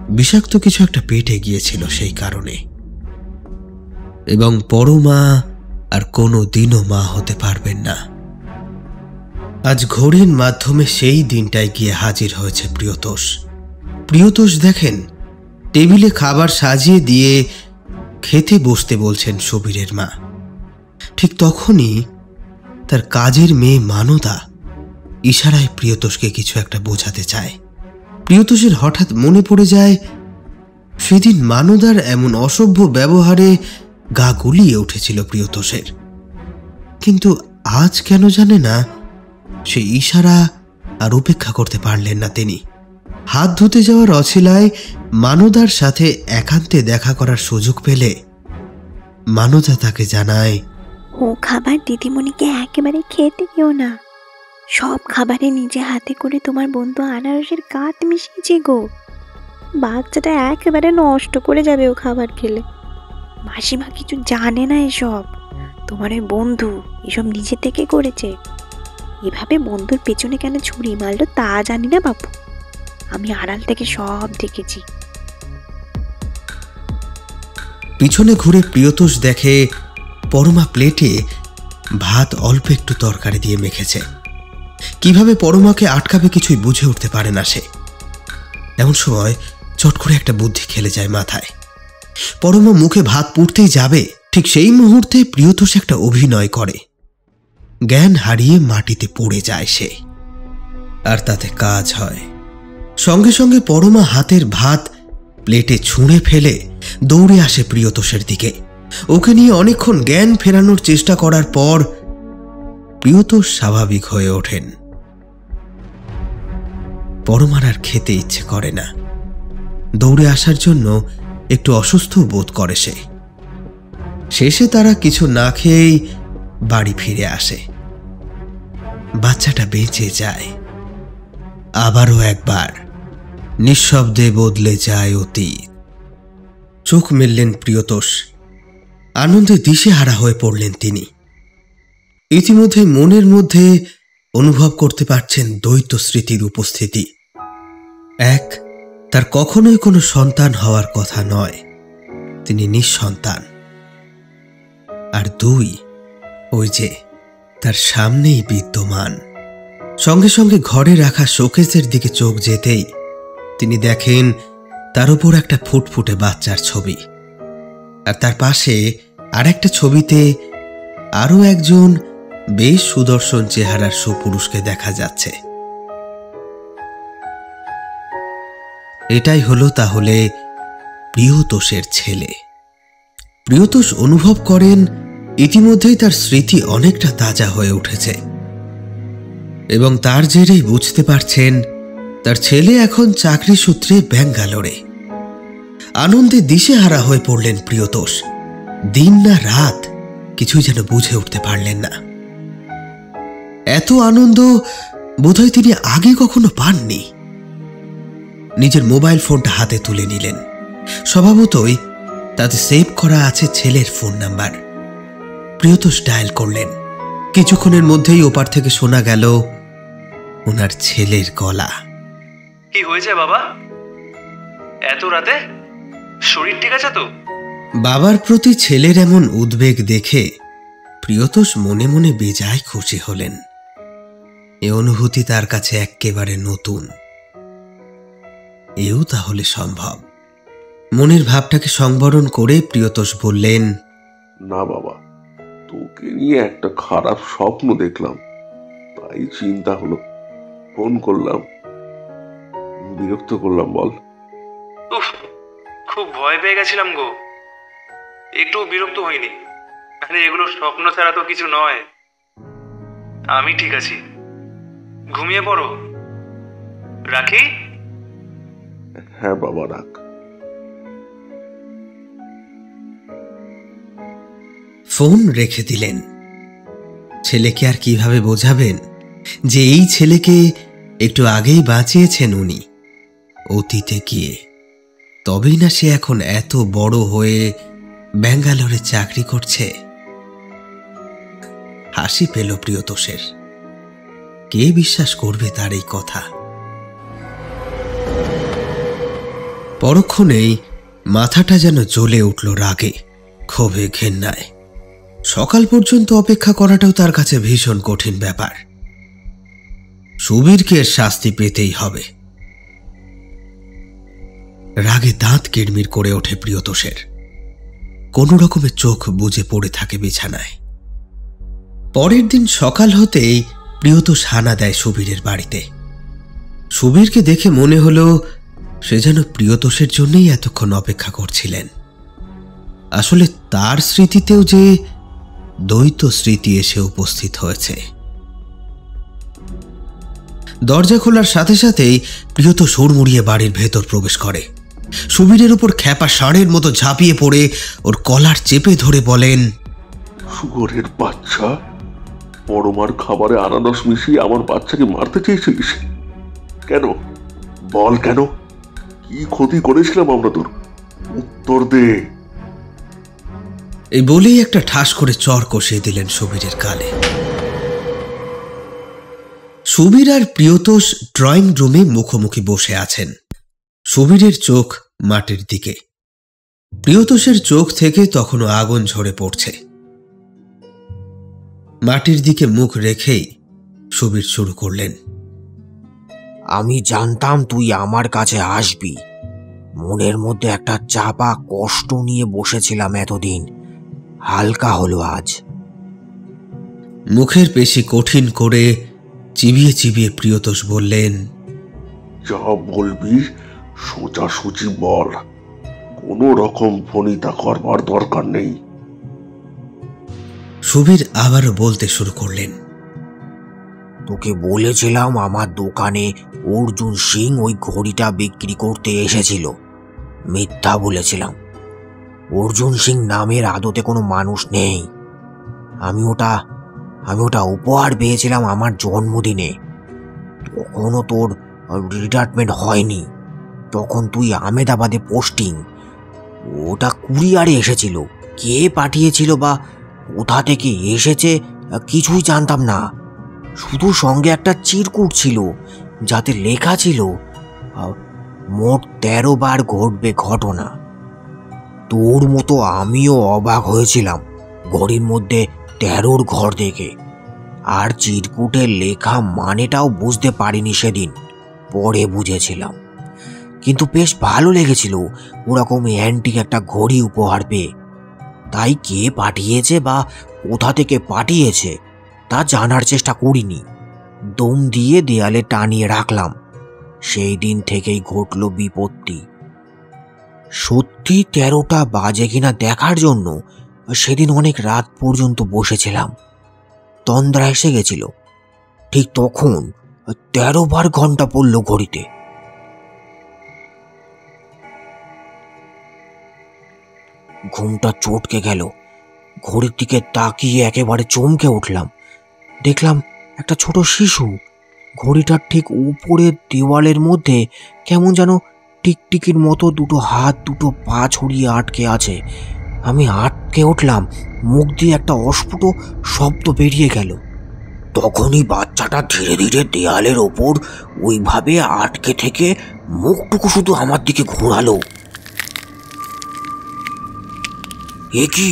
বিষাক্ত কিছু একটা পেটে গিয়েছিল সেই কারণে। এবং পরমা আর কোনো দিনও মা হতে পারবেন না। আজ ঘড়ির মাধ্যমে সেই দিনটায় গিয়ে হাজির হয়েছে প্রিয়তোষ। প্রিয়তোষ দেখেন টেবিলে খাবার সাজিয়ে দিয়ে খেতে বসতে বলছেন সুবীরের মা। ঠিক তখনই তার কাজের মেয়ে মানদা ইশারায় প্রিয়তোষকে কিছু একটা বোঝাতে চায়। প্রিয়তোষের হঠাৎ মনে পড়ে যায় সেদিন মানদার এমন অসভ্য ব্যবহারে গা গুলিয়ে উঠেছিল প্রিয়তোষের। কিন্তু আজ কেন জানে না, সেই ইশারা আর উপেক্ষা করতে পারলেন না তিনি। হাত ধুতে যাওয়ার অছিলায় মানদার সাথে একান্তে দেখা করার সুযোগ পেলে মানদা তাকে জানায়, ও খাবার দিদিমণিকে একেবারে খেতে দিও না। সব খাবারে নিজে হাতে করে তোমার বন্ধু আনারসের কাঠ মিশিয়েছে গো। বাচ্চাটা একেবারে নষ্ট করে যাবে ও খাবার খেলে। মাসিমা কিছু জানে না এসব। তোমার ওই বন্ধু এসব নিজে থেকে করেছে। এভাবে বন্ধুর পেছনে কেন ছুরি মারলো তা জানি না বাপু, আমি আড়াল থেকে সব দেখেছি। পিছনে ঘুরে প্রিয়তোষ দেখে পরমা প্লেটে ভাত অল্প একটু তরকারি দিয়ে মেখেছে। কিভাবে পরমাকে আটকাবে কিছুই বুঝে উঠতে পারে না সে। এমন সময় চট করে একটা বুদ্ধি খেলে যায় মাথায়। পরমা মুখে ভাত পুড়তেই যাবে, ঠিক সেই মুহূর্তে প্রিয়তোষ একটা অভিনয় করে। জ্ঞান হারিয়ে মাটিতে পড়ে যায় সে, আর তাতে কাজ হয়। সঙ্গে সঙ্গে পরমা হাতের ভাত প্লেটে ছুঁড়ে ফেলে দৌড়ে আসে প্রিয়তোষের দিকে। ওকে নিয়ে অনেকক্ষণ জ্ঞান ফেরানোর চেষ্টা করার পর প্রিয়তোষ স্বাভাবিক হয়ে ওঠেন। পরমার আর খেতে ইচ্ছে করে না। দৌড়ে আসার জন্য একটু অসুস্থ বোধ করে সে। শেষে তারা কিছু না খেয়েই বাড়ি ফিরে আসে। বাচ্চাটা বেঁচে যায়। আবারও একবার নিঃশব্দে বদলে যায় অতীত। চোখ মেললেন প্রিয়তোষ। আনন্দে দিশেহারা হয়ে পড়লেন তিনি। ইতিমধ্যে মনের মধ্যে অনুভব করতে পারছেন দ্বৈত স্মৃতির উপস্থিতি। এক, তার কখনোই কোনো সন্তান হওয়ার কথা নয়, তিনি নিঃসন্তান। আর দুই, ওই যে তার সামনেই বিদ্যমান। সঙ্গে সঙ্গে ঘরে রাখা শোকেসের দিকে চোখ যেতেই তিনি দেখেন তার উপর একটা ফুটফুটে বাচ্চার ছবি, আর তার পাশে আর একটা ছবিতে আরও একজন বেশ সুদর্শন চেহারার সুপুরুষকে দেখা যাচ্ছে। এটাই হলো তাহলে প্রিয়তোষের ছেলে। প্রিয়তোষ অনুভব করেন ইতিমধ্যেই তার স্মৃতি অনেকটা তাজা হয়ে উঠেছে, এবং তার জেরেই বুঝতে পারছেন তার ছেলে এখন চাকরি সূত্রে ব্যাঙ্গালোরে। আনন্দে দিশেহারা হয়ে পড়লেন প্রিয়তোষ। দিন না রাত কিছুই যেন বুঝে উঠতে পারলেন না। এত আনন্দ বোধহয় তিনি আগে কখনো পাননি। নিজের মোবাইল ফোনটা হাতে তুলে নিলেন। স্বভাবতই তাতে সেভ করা আছে ছেলের ফোন নাম্বার। প্রিয়তোষ ডায়াল করলেন। কিছুক্ষণের মধ্যেই ওপার থেকে শোনা গেল ওনার ছেলের গলা। কি হয়েছে বাবা, এত রাতে? শরীর ঠিক আছে তো? বাবার প্রতি ছেলের এমন উদ্বেগ দেখে প্রিয়তোষ মনে মনে বেজায় খুশি হলেন। এ অনুভূতি তার কাছে একেবারে নতুন। এও তাহলে সম্ভব। মনের ভাবটাকে সংবরণ করে প্রিয়তোষ বললেন, না বাবা, তোকে নিয়ে একটা খারাপ স্বপ্ন দেখলাম, তাই চিন্তা হলো। ফোন করলাম, বিরক্ত করলাম বল? উফ, খুব ভয় পেয়ে গেছিলাম গো। একটু বিরক্ত হইনি। আরে এগুলো স্বপ্ন ছাড়া তো কিছু নয়। আমি ঠিক আছি, ঘুমিয়ে পড়ো। রাখি? হ্যাঁ বাবা, রাখ। ফোন রেখে দিলেন। ছেলেকে আর কিভাবে বোঝাবেন যে এই ছেলেকে একটু আগেই বাঁচিয়েছেন উনি অতীতে গিয়ে, তবেই না সে এখন এত বড় হয়ে ব্যাঙ্গালোরে চাকরি করছে। হাসি পেল প্রিয়তোষের। কে বিশ্বাস করবে তার এই কথা? পরক্ষণেই মাথাটা যেন জ্বলে উঠল রাগে, ক্ষোভে, ঘেন্নায়। সকাল পর্যন্ত অপেক্ষা করাটাও তার কাছে ভীষণ কঠিন ব্যাপার। সুবীরকে শাস্তি পেতেই হবে। রাগে দাঁত কিড়মির করে ওঠে প্রিয়তোষের। কোনো রকমের চোখ বুজে পড়ে থাকে বিছানায়। পরের দিন সকাল হতেই প্রিয়তোষ হানা দেয় সুবীরের বাড়িতে। সুবীরকে দেখে মনে হলো সে যেন প্রিয়তোষের জন্যই এতক্ষণ অপেক্ষা করছিলেন। আসলে তার স্মৃতিতেও যে দ্বৈত স্মৃতি এসে উপস্থিত হয়েছে। দরজা খোলার সাথে সাথেই প্রিয়তোষ হুড়মুড়িয়ে বাড়ির ভেতর প্রবেশ করে। সুবীরের উপর খ্যাপা ষাঁড়ের মতো ঝাঁপিয়ে পড়ে ওর কলার চেপে ধরে বলেন, শুয়োরের বাচ্চা, পরমার খাবারে আনারস মিশিয়ে আমার বাচ্চাকে মারতে চেয়েছিলিস কেন? বল কেন? কি ক্ষতি করেছিলাম আমরা তোর? উত্তর দে। এই বলেই একটা ঠাস করে চর কষিয়ে দিলেন সুবীরের গালে। সুবীর আর প্রিয়তোষ ড্রয়িং রুমে মুখোমুখি বসে আছেন। সুবীরের চোখ মাটির দিকে, প্রিয়তোষের চোখ থেকে তখনও আগুন ঝরে পড়ছে। মাটির দিকে মুখ রেখেই সুবীর শুরু করলেন, আমি জানতাম তুই আমার কাছে আসবি। মনের মধ্যে একটা চাপা কষ্ট নিয়ে বসেছিলাম এতদিন, হালকা হলো আজ। মুখের পেশি কঠিন করে চিবিয়ে চিবিয়ে প্রিয়তোষ বললেন, যা বলবি সোজাসুজি বল, কোনো রকম ফণিতা করবার দরকার নেই। সুবীর আবারও বলতে শুরু করলেন, তোকে বলেছিলাম আমার দোকানে অর্জুন সিং ওই ঘড়িটা বিক্রি করতে এসেছিল। মিথ্যা বলেছিলাম। অর্জুন সিং নামের আদতে কোনো মানুষ নেই। আমি ওটা উপহার পেয়েছিলাম আমার জন্মদিনে। তখনও তোর রিটায়ারমেন্ট হয়নি, তখন তুই আহমেদাবাদে পোস্টিং। ওটা কুরিয়ারে এসেছিল। কে পাঠিয়েছিল বা কোথা থেকে এসেছে কিছুই জানতাম না। শুধু সঙ্গে একটা চিরকুট ছিল যাতে লেখা ছিল মোট 13 বার ঘটবে ঘটনা। তোর মতো আমিও অবাক হয়েছিলাম ঘড়ির মধ্যে 13 ঘর দেখে। আর চিরকুটের লেখা মানেটাও বুঝতে পারিনি সেদিন, পরে বুঝেছিলাম। কিন্তু বেশ ভালো লেগেছিল ওরকম অ্যান্টিক একটা ঘড়ি উপহার পেয়ে। তাই কে পাঠিয়েছে বা কোথা থেকে পাঠিয়েছে তা জানার চেষ্টা করিনি। দম দিয়ে দেয়ালে টানিয়ে রাখলাম। সেই দিন থেকেই ঘটল বিপত্তি। সত্যি 13টা বাজে কিনা দেখার জন্য সেদিন অনেক রাত পর্যন্ত বসেছিলাম। তন্দ্রা এসে গেছিল। ঠিক তখন 13 বার ঘন্টা পড়ল ঘড়িতে। ঘুমটা চটকে গেল। ঘড়ির দিকে তাকিয়ে একেবারে চমকে উঠলাম। দেখলাম একটা ছোট শিশু ঘড়িটার ঠিক উপরের দেওয়ালের মধ্যে কেমন যেন টিকটিকির মতো দুটো হাত দুটো পা ছড়িয়ে আটকে আছে। আমি আটকে উঠলাম। মুখ দিয়ে একটা অস্ফুট শব্দ বেরিয়ে গেল। তখনই বাচ্চাটা ধীরে ধীরে দেয়ালের ওপর ওইভাবে আটকে থেকে মুখটুকু শুধু আমার দিকে ঘোরালো। এ কি,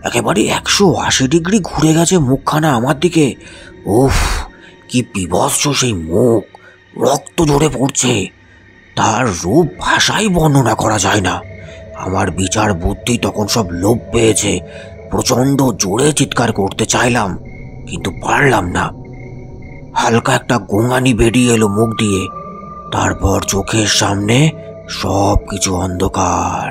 একেবারে 180 ডিগ্রি ঘুরে গেছে মুখখানা আমার দিকে। উফ, কি বিভৎস সেই মুখ, রক্ত ঝরে পড়ছে। তার রূপ ভাষায় বর্ণনা করা যায় না। আমার বিচার বুদ্ধি তখন সব লোপ পেয়েছে। প্রচন্ড জোরে চিৎকার করতে চাইলাম, কিন্তু পারলাম না। হালকা একটা গোঙানি বেরিয়ে এলো মুখ দিয়ে। তারপর চোখের সামনে সব কিছু অন্ধকার।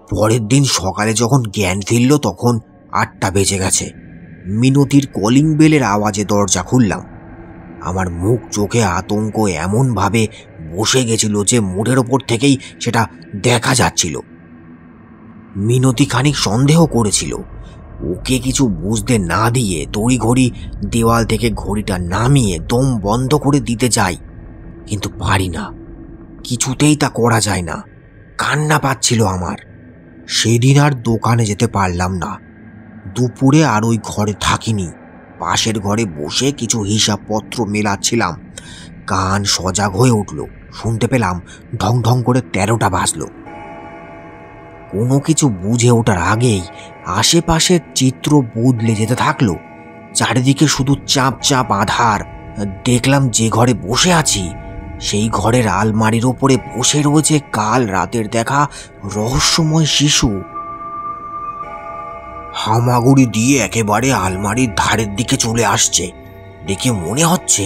পরের দিন সকালে যখন জ্ঞান ফিরল তখন 8টা বেজে গেছে। মিনতির কলিং বেলের আওয়াজে দরজা খুললাম। আমার মুখ চোখে আতঙ্ক এমনভাবে বসে গেছিল যে মুঠের ওপর থেকেই সেটা দেখা যাচ্ছিল। মিনতি খানিক সন্দেহ করেছিল। ওকে কিছু বুঝতে না দিয়ে তড়িঘড়ি দেওয়াল থেকে ঘড়িটা নামিয়ে দম বন্ধ করে দিতে যাই, কিন্তু পারি না। কিছুতেই তা করা যায় না। কান্না পাচ্ছিল আমার। সেদিন আর দোকানে যেতে পারলাম না। দুপুরে আর ওই ঘরে থাকিনি। পাশের ঘরে বসে কিছু হিসাবপত্র মেলাচ্ছিলাম। কান সজাগ হয়ে উঠল। শুনতে পেলাম ঢং ঢং করে 13টা বাজল। কোনো কিছু বুঝে ওঠার আগেই আশেপাশের চিত্র বদলে যেতে থাকলো। চারিদিকে শুধু চাপ চাপ আধার। দেখলাম যে ঘরে বসে আছি সেই ঘরের আলমারির ওপরে বসে রয়েছে কাল রাতের দেখা রহস্যময় শিশু। হামাগুড়ি দিয়ে একেবারে আলমারির ধারের দিকে চলে আসছে। দেখে মনে হচ্ছে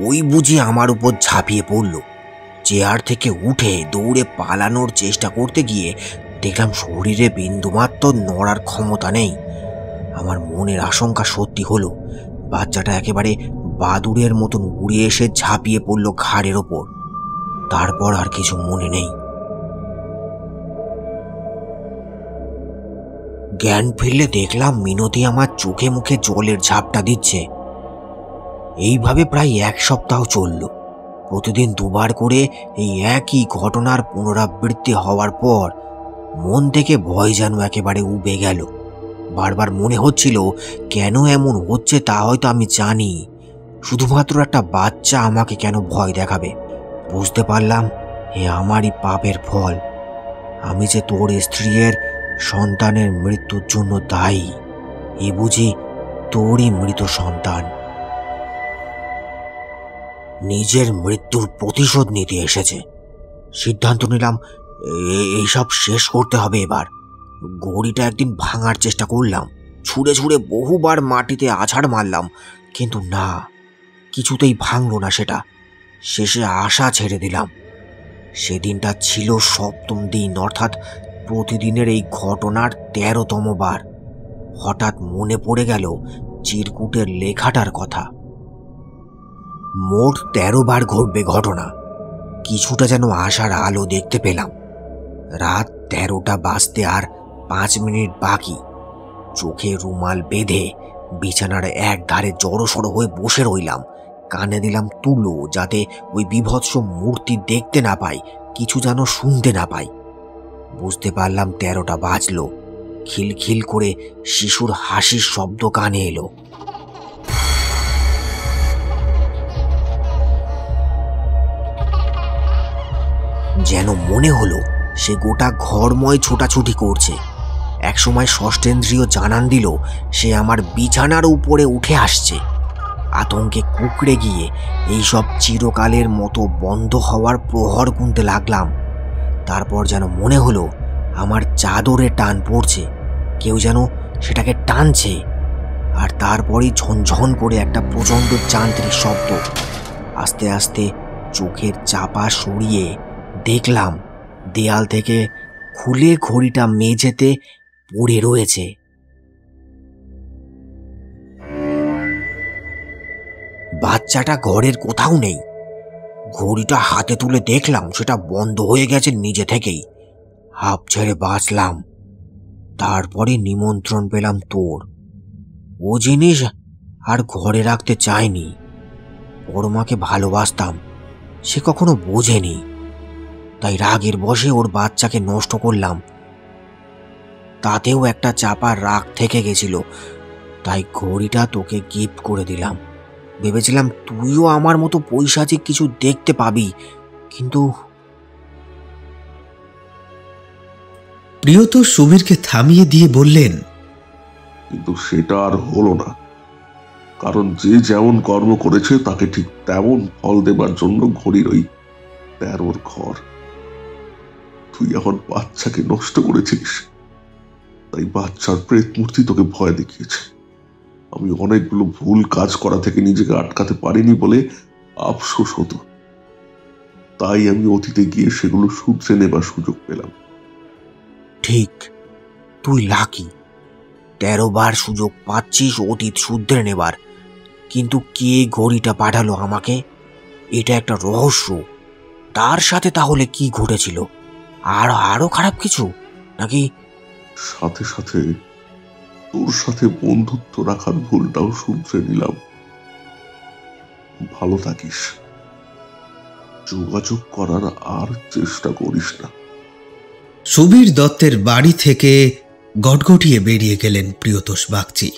ওই বুঝি আমার উপর ঝাঁপিয়ে পড়ল। চেয়ার থেকে উঠে দৌড়ে পালানোর চেষ্টা করতে গিয়ে দেখলাম শরীরে বিন্দুমাত্র নড়ার ক্ষমতা নেই। আমার মনের আশঙ্কা সত্যি হলো। বাচ্চাটা একেবারে বাদুড়ের মতন উড়ে এসে ঝাঁপিয়ে পড়ল ঘাড়ের ওপর। তারপর আর কিছু মনে নেই। জ্ঞান ফিরলে দেখলাম মিনতি আমার চোখে মুখে জলের ঝাপটা দিচ্ছে। এইভাবে প্রায় 1 সপ্তাহ চলল। প্রতিদিন 2বার করে এই একই ঘটনার পুনরাবৃত্তি হওয়ার পর মন থেকে ভয় যেন একেবারে উবে গেল। বারবার মনে হচ্ছিল কেন এমন হচ্ছে তা হয়তো আমি জানি, শুধুমাত্র একটা বাচ্চা আমাকে কেন ভয় দেখাবে। বুঝতে পারলাম এ আমারই পাপের ফল। আমি যে তোর স্ত্রীর সন্তানের মৃত্যুর জন্য দায়ী। এ বুঝি তোরই মৃত সন্তান। নিজের মৃত্যুর প্রতিশোধ নিতে এসেছে। সিদ্ধান্ত নিলাম এইসব শেষ করতে হবে এবার। ঘড়িটা একদিন ভাঙার চেষ্টা করলাম। ছুঁড়ে ছুঁড়ে বহুবার মাটিতে আছাড় মারলাম, কিন্তু না, কিছুতেই ভাঙল না সেটা। শেষে আশা ছেড়ে দিলাম। সেদিনটা ছিল 7ম দিন, অর্থাৎ প্রতিদিনের এই ঘটনার 13তম বার। হঠাৎ মনে পড়ে গেল চিরকুটের লেখাটার কথা। মোট 13 বার ঘটবে ঘটনা। কিছুটা যেন আশার আলো দেখতে পেলাম। রাত 13টা বাজতে আর 5 মিনিট বাকি। চোখে রুমাল বেঁধে বিছানার এক ধারে জড়সড় হয়ে বসে রইলাম। কানে দিলাম তুলো, যাতে ওই বিভৎস মূর্তি দেখতে না পাই, কিছু যেন শুনতে না পাই। বুঝতে পারলাম 13টা বাজলো। খিলখিল করে শিশুর হাসির শব্দ কানে এলো। যেন মনে হলো সে গোটা ঘরময় ছোটাছুটি করছে। একসময় ষষ্ঠেন্দ্রিয় জানান দিল সে আমার বিছানার উপরে উঠে আসছে। আতঙ্কে কুঁকড়ে গিয়ে এইসব চিরকালের মতো বন্ধ হওয়ার প্রহর গুনতে লাগলাম। তারপর যেন মনে হলো আমার চাদরে টান পড়ছে, কেউ যেন সেটাকে টানছে। আর তারপরেই ঝনঝন করে একটা প্রচণ্ড যান্ত্রিক শব্দ। আস্তে আস্তে চোখের চাপা সরিয়ে দেখলাম দেয়াল থেকে খুলে ঘড়িটা মেঝেতে পড়ে রয়েছে। বাচ্চাটা ঘরের কোথাও নেই। ঘড়িটা হাতে তুলে দেখলাম সেটা বন্ধ হয়ে গেছে নিজে থেকেই। হাঁপ ছেড়ে বাঁচলাম। তারপরে নিমন্ত্রণ পেলাম তোর। ও জিনিস আর ঘরে রাখতে চাইনি। পরমাকে ভালোবাসতাম, সে কখনো বোঝেনি। তাই রাগের বশে ওর বাচ্চাকে নষ্ট করলাম। তাতেও একটা চাপা রাগ থেকে গেছিল। তাই ঘড়িটা তোকে গিফট করে দিলাম। ভেবেছিলাম তুইও আমার মতো পৈশাচিক কিছু দেখতে পাবি, কিন্তু প্রিয়তর সুবীরকে থামিয়ে দিয়ে বললেন, কিন্তু সেটা আর হলো না। কারণ যে যেমন কর্ম করেছে তাকে ঠিক তেমন ফল দেবার জন্য ঘড়ির ওই 13র ঘর। তুই এখন বাচ্চাকে নষ্ট করেছিস, তাই বাচ্চার প্রেত মূর্তি তোকে ভয় দেখিয়েছে। আমি অনেকগুলো ভুল কাজ করা থেকে নিজেকে আটকাতে পারিনি বলে আফসোস হতো। তাই আমি অতীতে গিয়ে সেগুলো শুধরে নেবার সুযোগ পেলাম। ঠিক, তুই লাকি। 13 বার সুযোগ পাচ্ছিস অতীত শুধরে নেবার, কিন্তু কে ঘড়িটা পাঠালো আমাকে এটা একটা রহস্য। তার সাথে তাহলে কি ঘটেছিল? আরো খারাপ কিছু নাকি? সাথে সাথে তোর সাথে বন্ধুত্ব রাখার ভুলটাও শুধরে নিলাম। ভালো থাকিস, যোগাযোগ করার আর চেষ্টা করিস না। সুবীর দত্তের বাড়ি থেকে গটগটিয়ে বেরিয়ে গেলেন প্রিয়তোষ বাগচি।